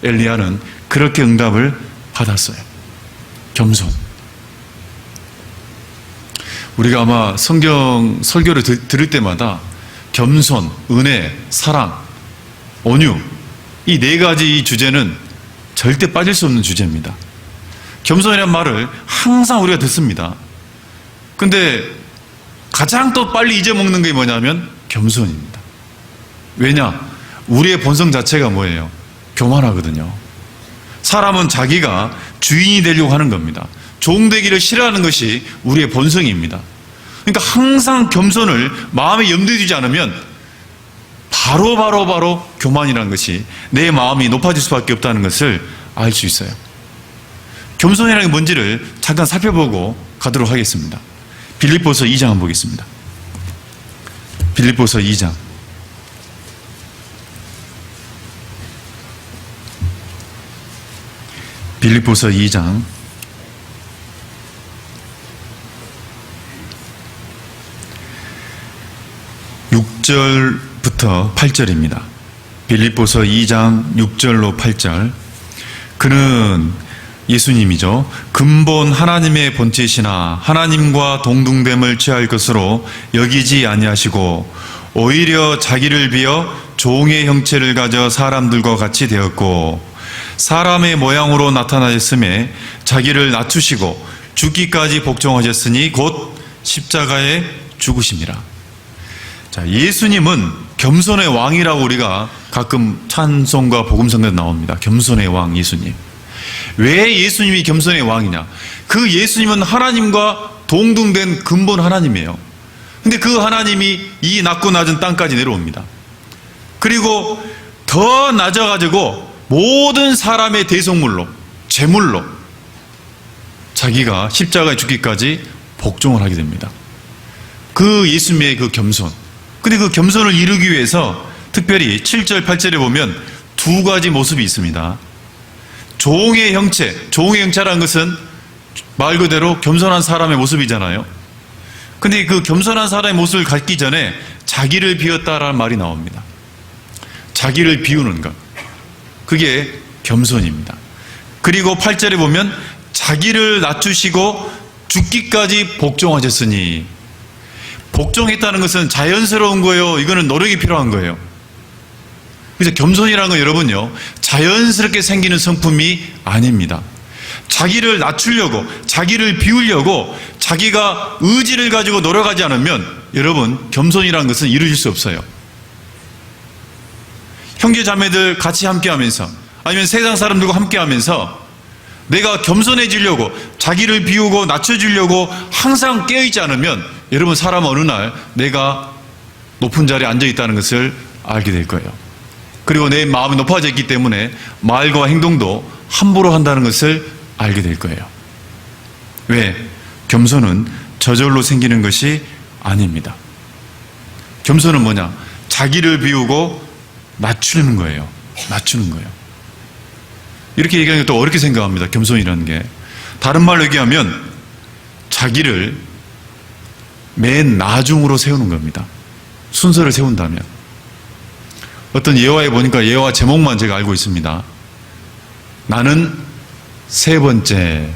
[SPEAKER 2] 엘리야는 그렇게 응답을 받았어요. 겸손. 우리가 아마 성경 설교를 들을 때마다 겸손, 은혜, 사랑, 온유, 이 네 가지 이 주제는 절대 빠질 수 없는 주제입니다. 겸손이라는 말을 항상 우리가 듣습니다. 근데 가장 또 빨리 잊어먹는 게 뭐냐면 겸손입니다. 왜냐? 우리의 본성 자체가 뭐예요? 교만하거든요. 사람은 자기가 주인이 되려고 하는 겁니다. 종되기를 싫어하는 것이 우리의 본성입니다. 그러니까 항상 겸손을 마음에 염두에 두지 않으면 바로 교만이라는 것이 내 마음이 높아질 수밖에 없다는 것을 알 수 있어요. 겸손이라는 게 뭔지를 잠깐 살펴보고 가도록 하겠습니다. 빌립보서 2장 한번 보겠습니다. 빌립보서 2장. 빌립보서 2장 6절부터 8절입니다. 빌립보서 2장 6절로 8절. 그는 예수님이죠. 근본 하나님의 본체시나 하나님과 동등됨을 취할 것으로 여기지 아니하시고 오히려 자기를 비어 종의 형체를 가져 사람들과 같이 되었고 사람의 모양으로 나타나셨음에 자기를 낮추시고 죽기까지 복종하셨으니 곧 십자가에 죽으심이라. 자, 예수님은 겸손의 왕이라고 우리가 가끔 찬송과 복음성에도 나옵니다. 겸손의 왕 예수님. 왜 예수님이 겸손의 왕이냐? 그 예수님은 하나님과 동등된 근본 하나님이에요. 근데 그 하나님이 이 낮고 낮은 땅까지 내려옵니다. 그리고 더 낮아가지고 모든 사람의 대속물로, 제물로 자기가 십자가에 죽기까지 복종을 하게 됩니다. 그 예수님의 그 겸손. 근데 그 겸손을 이루기 위해서 특별히 7절, 8절에 보면 두 가지 모습이 있습니다. 종의 형체, 종의 형체라는 것은 말 그대로 겸손한 사람의 모습이잖아요. 근데 그 겸손한 사람의 모습을 갖기 전에 자기를 비웠다라는 말이 나옵니다. 자기를 비우는 것. 그게 겸손입니다. 그리고 8절에 보면 자기를 낮추시고 죽기까지 복종하셨으니, 복종했다는 것은 자연스러운 거예요? 이거는 노력이 필요한 거예요? 그래서 겸손이라는 건 여러분요, 자연스럽게 생기는 성품이 아닙니다. 자기를 낮추려고, 자기를 비우려고 자기가 의지를 가지고 노력하지 않으면 여러분, 겸손이라는 것은 이루어질 수 없어요. 형제 자매들 같이 함께 하면서, 아니면 세상 사람들과 함께 하면서 내가 겸손해지려고, 자기를 비우고 낮춰주려고 항상 깨어있지 않으면 여러분, 사람 어느 날 내가 높은 자리에 앉아있다는 것을 알게 될 거예요. 그리고 내 마음이 높아져 있기 때문에 말과 행동도 함부로 한다는 것을 알게 될 거예요. 왜? 겸손은 저절로 생기는 것이 아닙니다. 겸손은 뭐냐? 자기를 비우고 낮추는 거예요. 낮추는 거예요. 이렇게 얘기하는 것도 어렵게 생각합니다. 겸손이라는 게. 다른 말로 얘기하면 자기를 맨 나중으로 세우는 겁니다. 순서를 세운다면. 어떤 예화에 보니까 예화 제목만 제가 알고 있습니다. 나는 세 번째.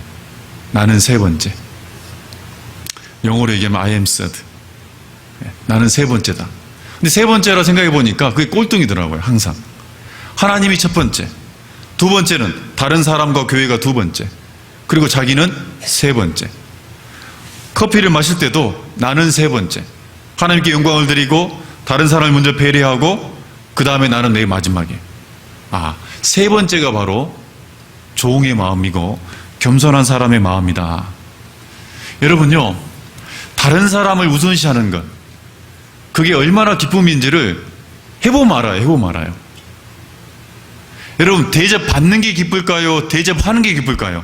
[SPEAKER 2] 나는 세 번째. 영어로 얘기하면 I am third. 나는 세 번째다. 근데 세 번째라 생각해 보니까 그게 꼴등이더라고요, 항상. 하나님이 첫 번째. 두 번째는 다른 사람과 교회가 두 번째. 그리고 자기는 세 번째. 커피를 마실 때도 나는 세 번째. 하나님께 영광을 드리고 다른 사람을 먼저 배려하고 그 다음에 나는 내 마지막에. 세 번째가 바로 종의 마음이고 겸손한 사람의 마음이다. 여러분요, 다른 사람을 우선시하는 것, 그게 얼마나 기쁨인지를 해보면 알아요. 여러분, 대접 받는 게 기쁠까요? 대접하는 게 기쁠까요?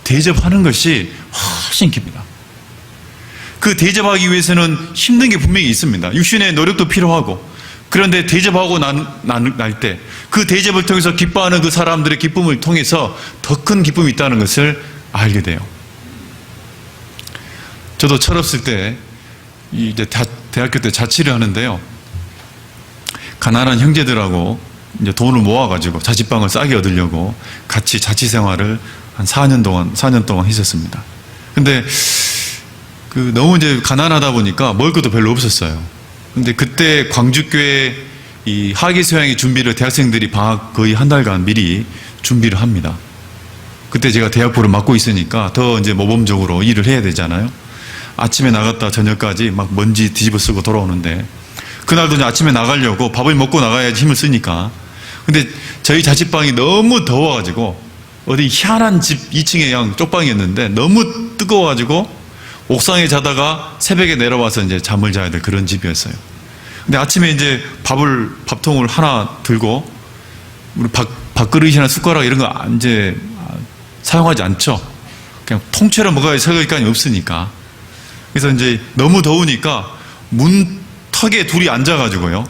[SPEAKER 2] 대접하는 것이 훨씬 기쁩니다. 그 대접하기 위해서는 힘든 게 분명히 있습니다. 육신의 노력도 필요하고, 그런데 대접하고 날 때 그 대접을 통해서 기뻐하는 그 사람들의 기쁨을 통해서 더 큰 기쁨이 있다는 것을 알게 돼요. 저도 철없을 때 이제 대학교 때 자취를 하는데요. 가난한 형제들하고 이제 돈을 모아가지고 자취방을 싸게 얻으려고 같이 자취 생활을 한 4년 동안 했었습니다. 근데 너무 이제 가난하다 보니까 먹을 것도 별로 없었어요. 근데 그때 광주교회 이 하기수양회 준비를 대학생들이 방학 거의 한 달간 미리 준비를 합니다. 그때 제가 대학부를 맡고 있으니까 더 이제 모범적으로 일을 해야 되잖아요. 아침에 나갔다 저녁까지 막 먼지 뒤집어 쓰고 돌아오는데, 그날도 이제 아침에 나가려고 밥을 먹고 나가야지 힘을 쓰니까. 근데 저희 자취방이 너무 더워가지고 어디 희한한 집 2층에 그냥 쪽방이었는데 너무 뜨거워가지고 옥상에 자다가 새벽에 내려와서 이제 잠을 자야 될 그런 집이었어요. 근데 아침에 이제 밥통을 하나 들고, 우리 밥그릇이나 숟가락 이런 거 이제 사용하지 않죠. 그냥 통째로 먹어야 설거지감이 없으니까. 그래서 이제 너무 더우니까 문턱에 둘이 앉아가지고요.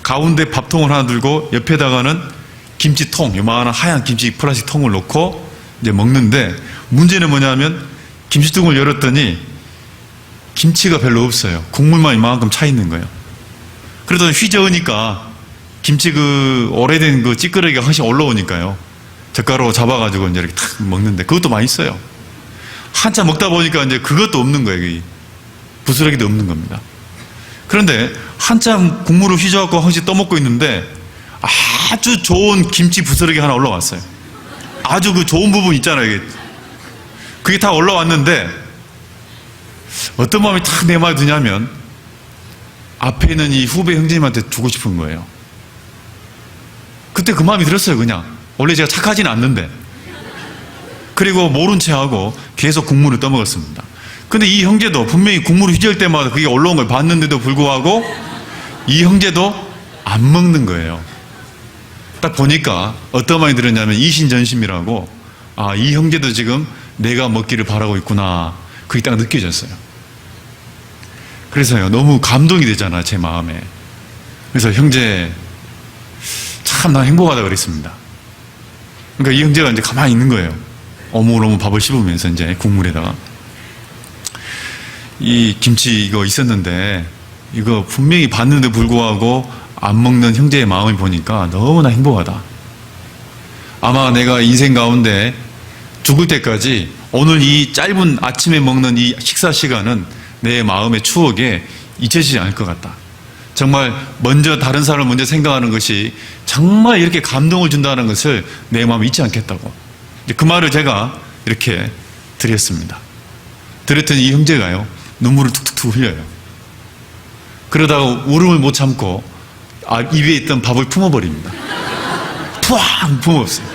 [SPEAKER 2] 가운데 밥통을 하나 들고 옆에다가는 김치통, 요만한 하얀 김치 플라스틱 통을 놓고 이제 먹는데, 문제는 뭐냐면 김치통을 열었더니 김치가 별로 없어요. 국물만 이만큼 차 있는 거예요. 그러더니 휘저으니까 김치 오래된 찌끄러기가 훨씬 올라오니까요. 젓가락으로 잡아가지고 이제 이렇게 탁 먹는데 그것도 맛있어요. 한참 먹다 보니까 이제 그것도 없는 거예요. 부스러기도 없는 겁니다. 그런데 한참 국물을 휘저어갖고 한씩 떠먹고 있는데 아주 좋은 김치 부스러기 하나 올라왔어요. 아주 그 좋은 부분 있잖아요. 그게 다 올라왔는데 어떤 마음이 탁 내 말에 드냐면 앞에 있는 이 후배 형제님한테 주고 싶은 거예요. 그때 그 마음이 들었어요. 그냥 원래 제가 착하지는 않는데. 그리고 모른 채 하고 계속 국물을 떠먹었습니다. 근데 이 형제도 분명히 국물을 휘저을 때마다 그게 올라온 걸 봤는데도 불구하고 이 형제도 안 먹는 거예요. 딱 보니까 어떤 마음이 들었냐면 이신전심이라고, 이 형제도 지금 내가 먹기를 바라고 있구나, 그게 딱 느껴졌어요. 그래서요, 너무 감동이 되잖아, 제 마음에. 그래서 형제 참 나 행복하다 그랬습니다. 그러니까 이 형제가 이제 가만히 있는 거예요. 어묵어묵 밥을 씹으면서 이제 국물에다가 이 김치 이거 있었는데 이거 분명히 봤는데 불구하고 안 먹는 형제의 마음을 보니까 너무나 행복하다. 아마 내가 인생 가운데 죽을 때까지 오늘 이 짧은 아침에 먹는 이 식사 시간은 내 마음의 추억에 잊혀지지 않을 것 같다. 정말 먼저 다른 사람을 먼저 생각하는 것이 정말 이렇게 감동을 준다는 것을 내 마음에 잊지 않겠다고. 그 말을 제가 이렇게 드렸습니다. 드렸더니 이 형제가요, 눈물을 툭툭툭 흘려요. 그러다가 울음을 못 참고 입에 있던 밥을 품어버립니다. 푸앙 품었어요.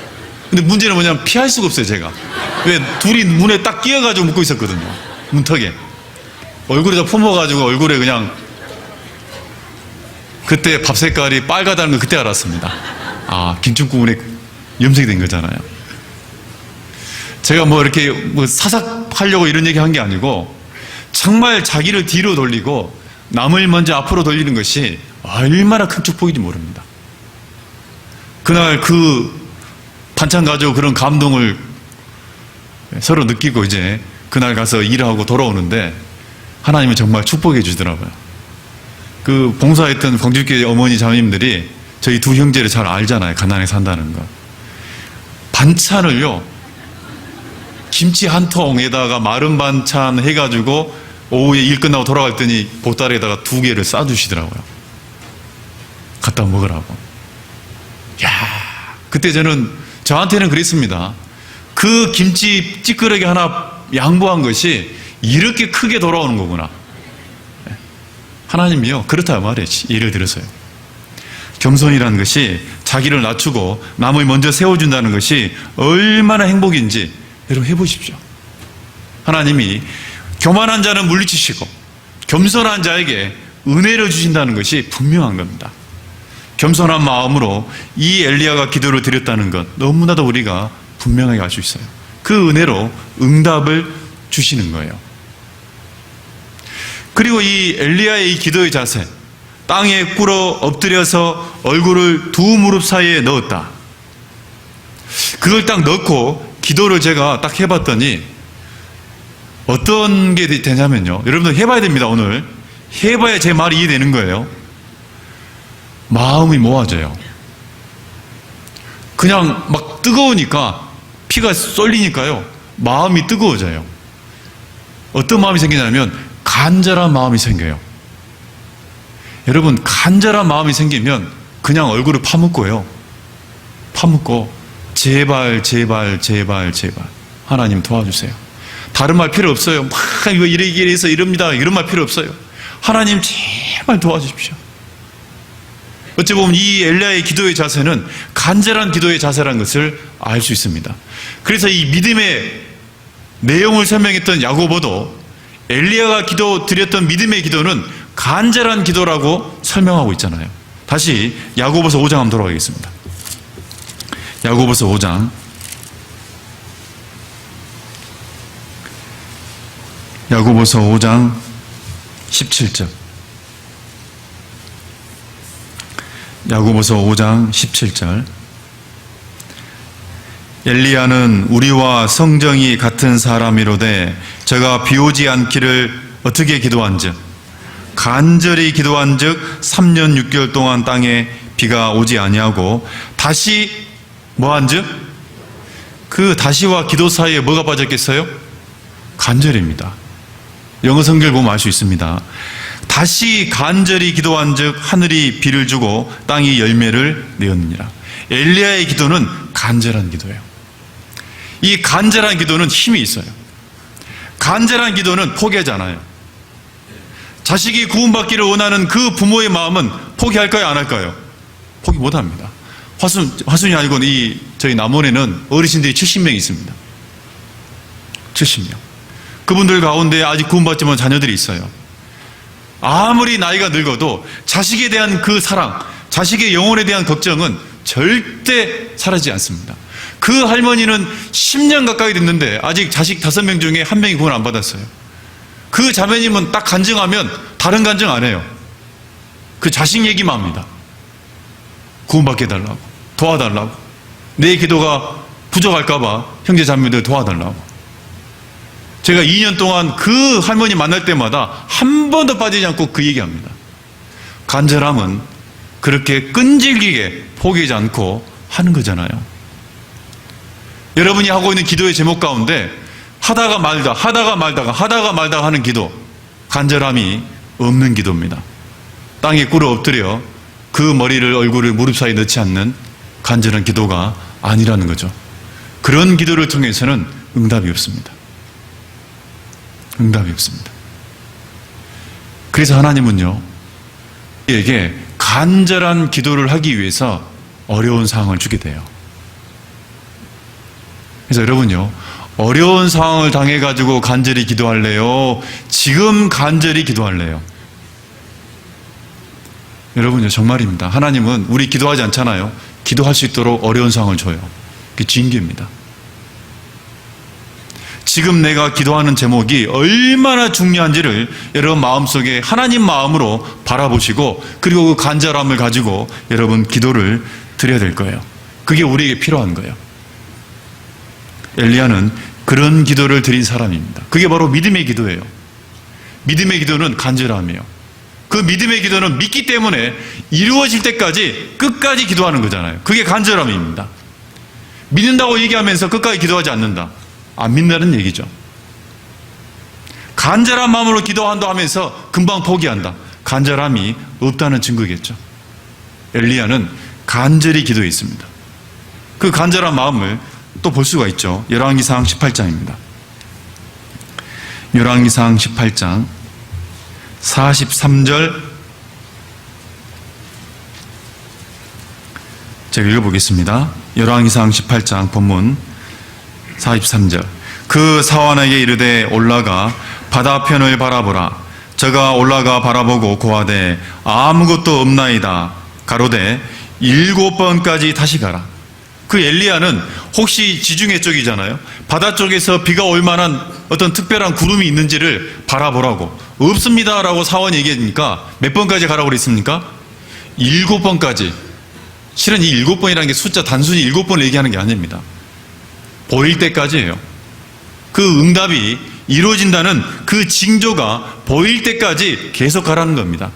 [SPEAKER 2] 근데 문제는 뭐냐면 피할 수가 없어요, 제가. 왜? 둘이 문에 딱 끼어가지고 묵고 있었거든요. 문턱에. 얼굴에다 품어가지고 얼굴에 그냥. 그때 밥 색깔이 빨갛다는 걸 그때 알았습니다. 김치국물에 염색이 된 거잖아요. 제가 뭐 이렇게 사삭하려고 이런 얘기 한 게 아니고 정말 자기를 뒤로 돌리고 남을 먼저 앞으로 돌리는 것이 얼마나 큰 축복인지 모릅니다. 그날 그 반찬 가지고 그런 감동을 서로 느끼고 이제 그날 가서 일하고 돌아오는데 하나님은 정말 축복해 주더라고요. 그 봉사했던 광주교회 어머니 자매님들이 저희 두 형제를 잘 알잖아요. 가난하게 산다는 거. 반찬을요, 김치 한 통에다가 마른 반찬 해가지고 오후에 일 끝나고 돌아갈 때니 보따리에다가 2개를 싸주시더라고요. 갖다 먹으라고. 야, 그때 저한테는 그랬습니다. 그 김치 찌끄러기 하나 양보한 것이 이렇게 크게 돌아오는 거구나. 하나님이요, 그렇다 말이에요. 예를 들어서요. 겸손이라는 것이 자기를 낮추고 남을 먼저 세워준다는 것이 얼마나 행복인지 여러분 해보십시오. 하나님이 교만한 자는 물리치시고 겸손한 자에게 은혜를 주신다는 것이 분명한 겁니다. 겸손한 마음으로 이 엘리야가 기도를 드렸다는 것 너무나도 우리가 분명하게 알 수 있어요. 그 은혜로 응답을 주시는 거예요. 그리고 이 엘리야의 이 기도의 자세, 땅에 꿇어 엎드려서 얼굴을 두 무릎 사이에 넣었다. 그걸 딱 넣고 기도를 제가 딱 해봤더니 어떤 게 되냐면요, 여러분들 해봐야 됩니다. 오늘 해봐야 제 말이 이해되는 거예요. 마음이 모아져요. 그냥 막 뜨거우니까, 피가 쏠리니까요, 마음이 뜨거워져요. 어떤 마음이 생기냐면 간절한 마음이 생겨요. 여러분, 간절한 마음이 생기면 그냥 얼굴을 파묻고요, 파묻고 제발 제발 제발 제발 하나님 도와주세요. 다른 말 필요 없어요. 막 이거 이래서 이럽니다, 이런 말 필요 없어요. 하나님 제발 도와주십시오. 어찌 보면 이 엘리야의 기도의 자세는 간절한 기도의 자세라는 것을 알 수 있습니다. 그래서 이 믿음의 내용을 설명했던 야고보도 엘리야가 드렸던 믿음의 기도는 간절한 기도라고 설명하고 있잖아요. 다시 야고보서 5장 한번 돌아가겠습니다. 야고보서 5장, 야고보서 5장 17절. 야고보서 5장 17절. 엘리야는 우리와 성정이 같은 사람이로되 저가 비오지 않기를 어떻게 기도한즉 간절히 기도한즉 3년 6개월 동안 땅에 비가 오지 아니하고 다시 뭐한즉 그 다시와 기도 사이에 뭐가 빠졌겠어요? 간절입니다. 영어 성경을 보면 알 수 있습니다. 다시 간절히 기도한즉 하늘이 비를 주고 땅이 열매를 내었느니라. 엘리야의 기도는 간절한 기도예요. 이 간절한 기도는 힘이 있어요. 간절한 기도는 포기하지 않아요. 자식이 구원받기를 원하는 그 부모의 마음은 포기할까요, 안 할까요? 포기 못합니다. 화순이 아니고 저희 남원에는 어르신들이 70명 있습니다. 70명. 그분들 가운데 아직 구원받지 못한 자녀들이 있어요. 아무리 나이가 늙어도 자식에 대한 그 사랑, 자식의 영혼에 대한 걱정은 절대 사라지지 않습니다. 그 할머니는 10년 가까이 됐는데 아직 자식 5명 중에 1명이 구원 안 받았어요. 그 자매님은 딱 간증하면 다른 간증 안 해요. 그 자식 얘기만 합니다. 구원받게 해달라고, 도와달라고, 내 기도가 부족할까봐 형제 자매들 도와달라고. 제가 2년 동안 그 할머니 만날 때마다 한 번도 빠지지 않고 그 얘기합니다. 간절함은 그렇게 끈질기게 포기하지 않고 하는 거잖아요. 여러분이 하고 있는 기도의 제목 가운데 하다가 말다가 하는 기도, 간절함이 없는 기도입니다. 땅에 꿇어 엎드려 그 머리를 얼굴을 무릎 사이에 넣지 않는 간절한 기도가 아니라는 거죠. 그런 기도를 통해서는 응답이 없습니다. 응답이 없습니다. 그래서 하나님은요, 우리에게 간절한 기도를 하기 위해서 어려운 상황을 주게 돼요. 그래서 여러분요, 어려운 상황을 당해가지고 간절히 기도할래요? 지금 간절히 기도할래요? 여러분요, 정말입니다. 하나님은 우리 기도하지 않잖아요. 기도할 수 있도록 어려운 상황을 줘요. 그게 징계입니다. 지금 내가 기도하는 제목이 얼마나 중요한지를 여러분 마음속에 하나님 마음으로 바라보시고, 그리고 그 간절함을 가지고 여러분 기도를 드려야 될 거예요. 그게 우리에게 필요한 거예요. 엘리야는 그런 기도를 드린 사람입니다. 그게 바로 믿음의 기도예요. 믿음의 기도는 간절함이에요. 그 믿음의 기도는 믿기 때문에 이루어질 때까지 끝까지 기도하는 거잖아요. 그게 간절함입니다. 믿는다고 얘기하면서 끝까지 기도하지 않는다. 안 믿는다는 얘기죠. 간절한 마음으로 기도한다 하면서 금방 포기한다. 간절함이 없다는 증거겠죠. 엘리야는 간절히 기도했습니다. 그 간절한 마음을 또 볼 수가 있죠. 열왕기상 18장입니다. 열왕기상 18장 43절 제가 읽어보겠습니다. 열왕기상 18장 본문 43절. 그 사환에게 이르되 올라가 바다편을 바라보라. 저가 올라가 바라보고 고하되 아무것도 없나이다. 가로되 7번까지 다시 가라. 그 엘리야는 혹시 지중해 쪽이잖아요. 바다 쪽에서 비가 올 만한 어떤 특별한 구름이 있는지를 바라보라고. 없습니다라고 사원이 얘기하니까 몇 번까지 가라고 그랬습니까? 7번까지. 실은 이 7번이라는 게 숫자 단순히 7번을 얘기하는 게 아닙니다. 보일 때까지예요. 그 응답이 이루어진다는 그 징조가 보일 때까지 계속 가라는 겁니다.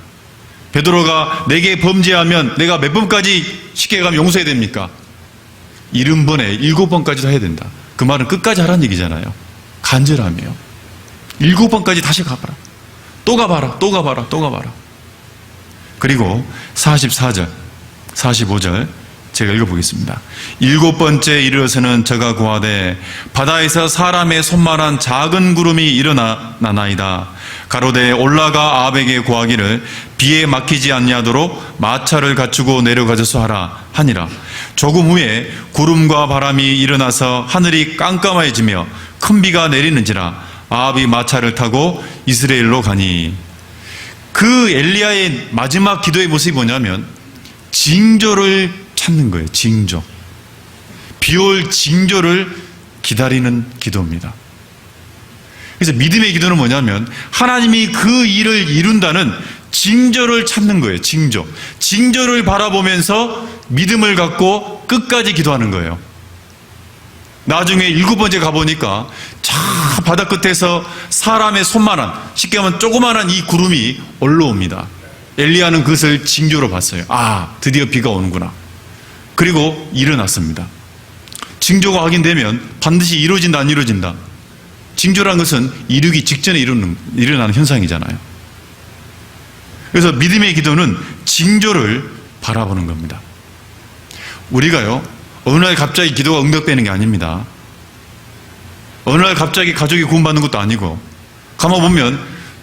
[SPEAKER 2] 베드로가 내게 범죄하면 내가 몇 번까지 쉽게 가면 용서해야 됩니까? 70번에 7번까지도 해야 된다. 그 말은 끝까지 하라는 얘기잖아요. 간절함이에요. 7번까지 다시 가봐라. 또 가봐라. 또 가봐라. 또 가봐라. 그리고 44절, 45절 제가 읽어보겠습니다. 7번째 이르러서는 저가 고하되 바다에서 사람의 손만한 작은 구름이 일어나나이다. 가로되 올라가 아합에게 고하기를 비에 막히지 아니하도록 마차를 갖추고 내려가져서 하라 하니라. 조금 후에 구름과 바람이 일어나서 하늘이 깜깜해지며 큰 비가 내리는지라. 아합이 마차를 타고 이스라엘로 가니. 그 엘리야의 마지막 기도의 모습이 뭐냐면 징조를 찾는 거예요. 징조. 비올 징조를 기다리는 기도입니다. 그래서 믿음의 기도는 뭐냐면 하나님이 그 일을 이룬다는 징조를 찾는 거예요. 징조. 징조를 바라보면서 믿음을 갖고 끝까지 기도하는 거예요. 나중에 7번째 가보니까 저 바다 끝에서 사람의 손만한, 쉽게 하면 조그만한 이 구름이 올라옵니다. 엘리야는 그것을 징조로 봤어요. 아, 드디어 비가 오는구나. 그리고 일어났습니다. 징조가 확인되면 반드시 이루어진다, 안 이루어진다. 징조란 것은 이루기 직전에 일어나는 현상이잖아요. 그래서 믿음의 기도는 징조를 바라보는 겁니다. 우리가요, 어느 날 갑자기 기도가 응답되는 게 아닙니다. 어느 날 갑자기 가족이 구원받는 것도 아니고,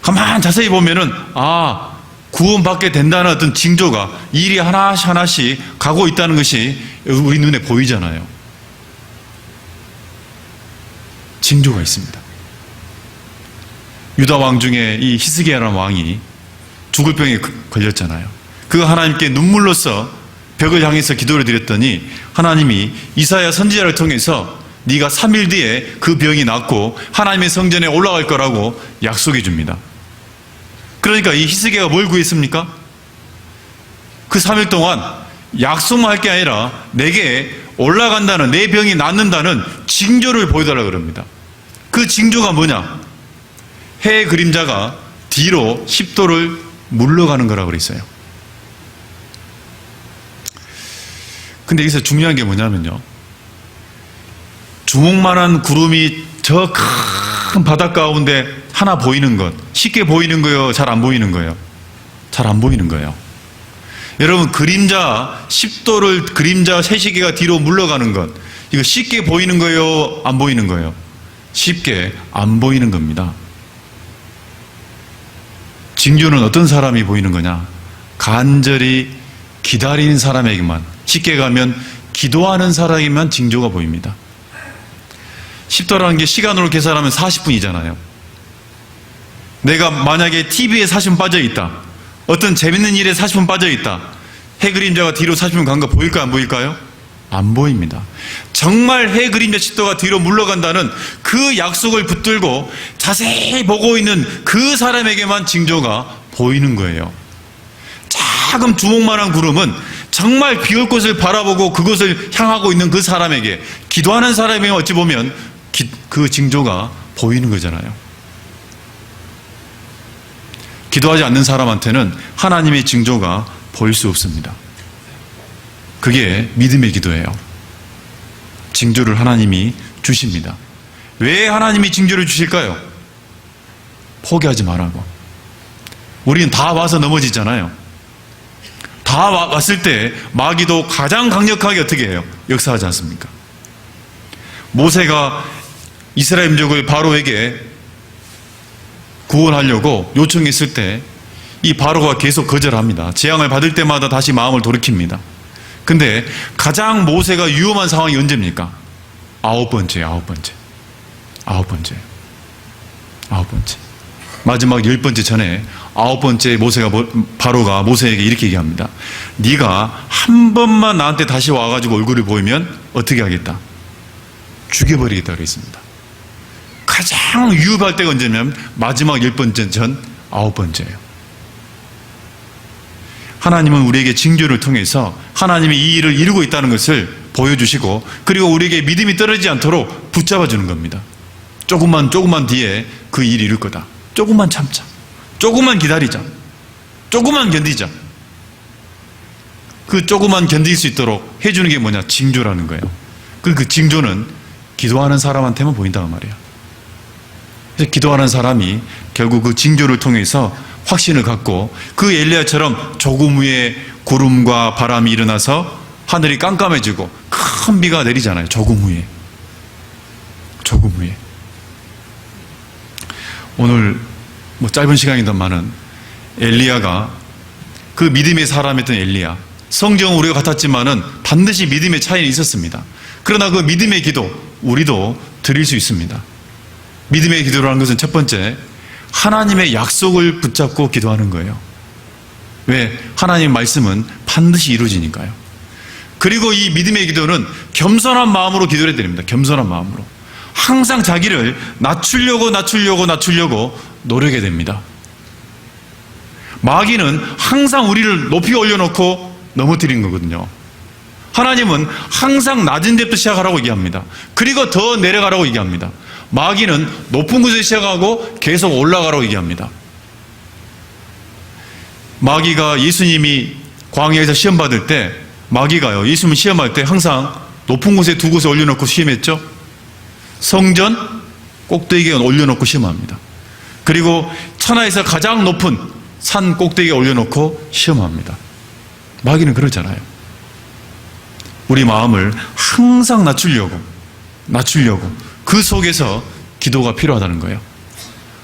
[SPEAKER 2] 가만 자세히 보면은, 아, 구원받게 된다는 어떤 징조가 일이 하나씩 하나씩 가고 있다는 것이 우리 눈에 보이잖아요. 징조가 있습니다. 유다 왕 중에 이 히스기야라는 왕이 죽을 병에 걸렸잖아요. 그 하나님께 눈물로써 벽을 향해서 기도를 드렸더니 하나님이 이사야 선지자를 통해서 네가 3일 뒤에 그 병이 낫고 하나님의 성전에 올라갈 거라고 약속해 줍니다. 그러니까 이 히스기야가 뭘 구했습니까? 그 3일 동안 약속만 할 게 아니라 내게 올라간다는, 내 병이 낫는다는 징조를 보여달라고 그럽니다. 그 징조가 뭐냐? 해의 그림자가 뒤로 10도를 물러가는 거라고 그랬어요. 근데 여기서 중요한 게 뭐냐면요, 주먹만한 구름이 저 큰 바닷 가운데 하나 보이는 것, 쉽게 보이는 거예요? 잘 안 보이는 거예요? 잘 안 보이는 거예요. 여러분, 그림자 10도를, 그림자 세시계가 뒤로 물러가는 것, 이거 쉽게 보이는 거예요? 안 보이는 거예요? 쉽게 안 보이는 겁니다. 징조는 어떤 사람이 보이는 거냐? 간절히 기다리는 사람에게만, 쉽게 가면 기도하는 사람에게만 징조가 보입니다. 10도라는 게 시간으로 계산하면 40분이잖아요. 내가 만약에 TV에 40분 빠져있다, 어떤 재밌는 일에 40분 빠져있다, 해 그림자가 뒤로 40분 간 거 보일까요? 안 보일까요? 안 보입니다. 정말 해 그림자 10도가 뒤로 물러간다는 그 약속을 붙들고 자세히 보고 있는 그 사람에게만 징조가 보이는 거예요. 작은 주먹만한 구름은 정말 비올 곳을 바라보고 그곳을 향하고 있는 그 사람에게, 기도하는 사람에게 어찌 보면 그 징조가 보이는 거잖아요. 기도하지 않는 사람한테는 하나님의 징조가 보일 수 없습니다. 그게 믿음의 기도예요. 징조를 하나님이 주십니다. 왜 하나님이 징조를 주실까요? 포기하지 말라고. 우리는 다 와서 넘어지잖아요. 다 왔을 때 마귀도 가장 강력하게 어떻게 해요? 역사하지 않습니까? 모세가 이스라엘 민족을 바로에게 구원하려고 요청했을 때 이 바로가 계속 거절합니다. 재앙을 받을 때마다 다시 마음을 돌이킵니다. 근데 가장 모세가 위험한 상황이 언제입니까? 아홉 번째. 마지막 10번째 전에 9번째 바로가 모세에게 이렇게 얘기합니다. 네가 한 번만 나한테 다시 와가지고 얼굴을 보이면 어떻게 하겠다? 죽여버리겠다 그랬습니다. 가장 위협할 때가 언제냐면 마지막 10번째 전 9번째예요. 하나님은 우리에게 징조를 통해서 하나님이 이 일을 이루고 있다는 것을 보여주시고, 그리고 우리에게 믿음이 떨어지지 않도록 붙잡아주는 겁니다. 조금만 뒤에 그 일이 이룰 거다. 조금만 참자. 조금만 기다리자. 조금만 견디자. 그 조금만 견딜 수 있도록 해주는 게 뭐냐? 징조라는 거예요. 그 징조는 기도하는 사람한테만 보인다고 말이에요. 그래서 기도하는 사람이 결국 그 징조를 통해서 확신을 갖고, 그 엘리야처럼 조금 후에 구름과 바람이 일어나서 하늘이 깜깜해지고 큰 비가 내리잖아요. 조금 후에. 오늘 짧은 시간이더만은 엘리야가 그 믿음의 사람이었던 엘리야, 성경은 우리가 같았지만은 반드시 믿음의 차이는 있었습니다. 그러나 그 믿음의 기도 우리도 드릴 수 있습니다. 믿음의 기도라는 것은 첫 번째, 하나님의 약속을 붙잡고 기도하는 거예요. 왜? 하나님의 말씀은 반드시 이루어지니까요. 그리고 이 믿음의 기도는 겸손한 마음으로 기도를 해야 됩니다. 겸손한 마음으로. 항상 자기를 낮추려고 노력해야 됩니다. 마귀는 항상 우리를 높이 올려놓고 넘어뜨리는 거거든요. 하나님은 항상 낮은 데부터 시작하라고 얘기합니다. 그리고 더 내려가라고 얘기합니다. 마귀는 높은 곳에서 시작하고 계속 올라가라고 얘기합니다. 마귀가 예수님이 광야에서 시험 받을 때, 마귀가요, 예수님 시험할 때 항상 높은 곳에 두 곳에 올려놓고 시험했죠. 성전 꼭대기에 올려놓고 시험합니다. 그리고 천하에서 가장 높은 산 꼭대기에 올려놓고 시험합니다. 마귀는 그러잖아요. 우리 마음을 항상 낮추려고 그 속에서 기도가 필요하다는 거예요.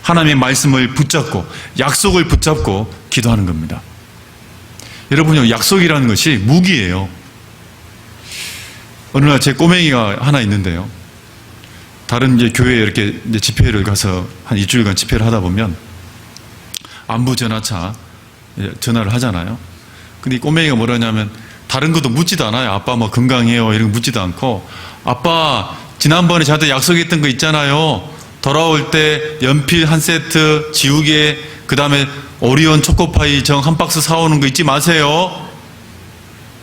[SPEAKER 2] 하나님의 말씀을 붙잡고 약속을 붙잡고 기도하는 겁니다. 여러분요, 약속이라는 것이 무기예요. 어느 날 제 꼬맹이가 하나 있는데요, 다른 교회에 이렇게 집회를 가서 한 일주일간 집회를 하다 보면 안부 전화차 전화를 하잖아요. 근데 이 꼬맹이가 뭐라냐면 다른 것도 묻지도 않아요. 아빠 뭐 건강해요 이런 거 묻지도 않고, 아빠 지난번에 저한테 약속했던 거 있잖아요. 돌아올 때 연필 한 세트, 지우개, 그 다음에 오리온 초코파이 정 한 박스 사오는 거 잊지 마세요.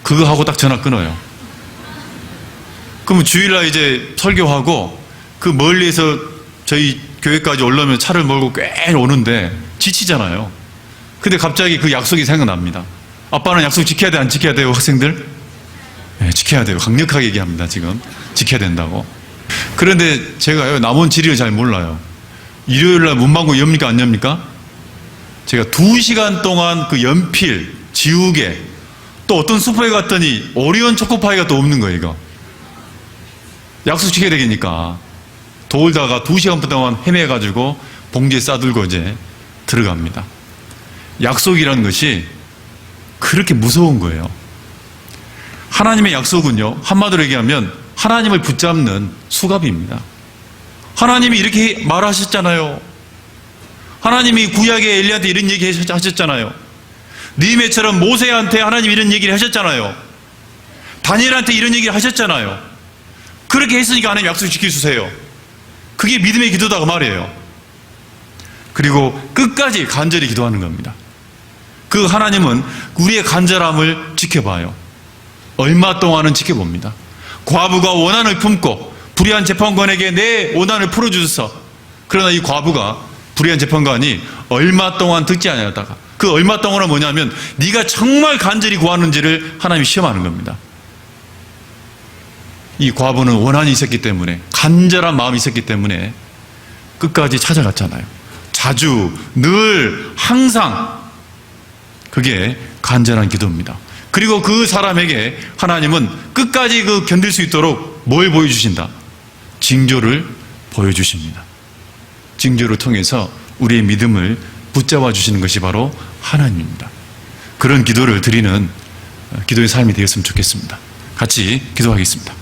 [SPEAKER 2] 그거 하고 딱 전화 끊어요. 그러면 주일날 이제 설교하고 그 멀리에서 저희 교회까지 올라오면 차를 몰고 꽤 오는데 지치잖아요. 근데 갑자기 그 약속이 생각납니다. 아빠는 약속 지켜야 돼, 안 지켜야 돼요, 학생들? 네, 지켜야 돼요. 강력하게 얘기합니다, 지금. 지켜야 된다고. 그런데 제가요, 남원 지리를 잘 몰라요. 일요일날 문방구 엽니까, 안 엽니까? 제가 2시간 동안 그 연필, 지우개, 또 어떤 슈퍼에 갔더니 오리온 초코파이가 또 없는 거예요, 이거. 약속 지켜야 되겠니까. 돌다가 2시간 동안 헤매가지고 봉지에 싸들고 이제 들어갑니다. 약속이라는 것이 그렇게 무서운 거예요. 하나님의 약속은요, 한마디로 얘기하면 하나님을 붙잡는 수갑입니다. 하나님이 이렇게 말하셨잖아요. 하나님이 구약의 엘리야한테 이런 얘기 하셨잖아요. 느헤미야처럼 모세한테 하나님이 이런 얘기를 하셨잖아요. 다니엘한테 이런 얘기를 하셨잖아요. 그렇게 했으니까 하나님 약속 지켜주세요. 그게 믿음의 기도다 그 말이에요. 그리고 끝까지 간절히 기도하는 겁니다. 그 하나님은 우리의 간절함을 지켜봐요. 얼마 동안은 지켜봅니다. 과부가 원한을 품고 불의한 재판관에게 내 오난을 풀어주소서. 그러나 이 과부가 불의한 재판관이 얼마 동안 듣지 않았다가 그 얼마 동안은 뭐냐면 네가 정말 간절히 구하는지를 하나님이 시험하는 겁니다. 이 과부는 원한이 있었기 때문에, 간절한 마음이 있었기 때문에 끝까지 찾아갔잖아요. 자주, 늘, 항상 그게 간절한 기도입니다. 그리고 그 사람에게 하나님은 끝까지 그 견딜 수 있도록 뭘 보여주신다? 징조를 보여주십니다. 징조를 통해서 우리의 믿음을 붙잡아 주시는 것이 바로 하나님입니다. 그런 기도를 드리는 기도의 삶이 되었으면 좋겠습니다. 같이 기도하겠습니다.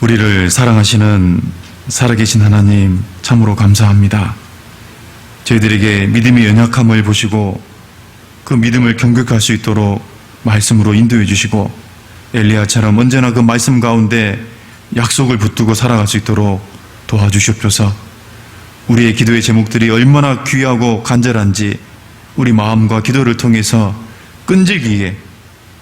[SPEAKER 1] 우리를 사랑하시는 살아계신 하나님, 참으로 감사합니다. 저희들에게 믿음의 연약함을 보시고 그 믿음을 경격할 수 있도록 말씀으로 인도해 주시고 엘리야처럼 언제나 그 말씀 가운데 약속을 붙들고 살아갈 수 있도록 도와주시옵소서. 우리의 기도의 제목들이 얼마나 귀하고 간절한지 우리 마음과 기도를 통해서 끈질기게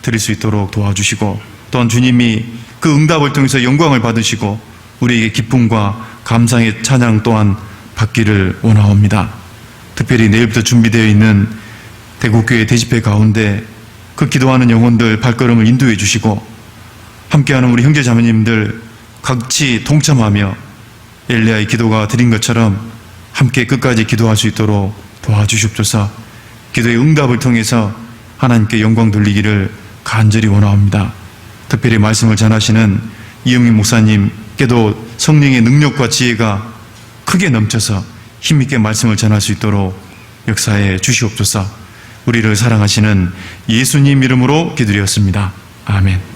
[SPEAKER 1] 드릴 수 있도록 도와주시고, 또한 주님이 그 응답을 통해서 영광을 받으시고 우리에게 기쁨과 감사의 찬양 또한 받기를 원하옵니다. 특별히 내일부터 준비되어 있는 대국교회 대집회 가운데 그 기도하는 영혼들 발걸음을 인도해 주시고, 함께하는 우리 형제 자매님들 같이 동참하며 엘리야의 기도가 드린 것처럼 함께 끝까지 기도할 수 있도록 도와주시옵소서. 기도의 응답을 통해서 하나님께 영광 돌리기를 간절히 원하옵니다. 특별히 말씀을 전하시는 이영민 목사님께도 성령의 능력과 지혜가 크게 넘쳐서 힘있게 말씀을 전할 수 있도록 역사해 주시옵소서. 우리를 사랑하시는 예수님 이름으로 기도드렸습니다. 아멘.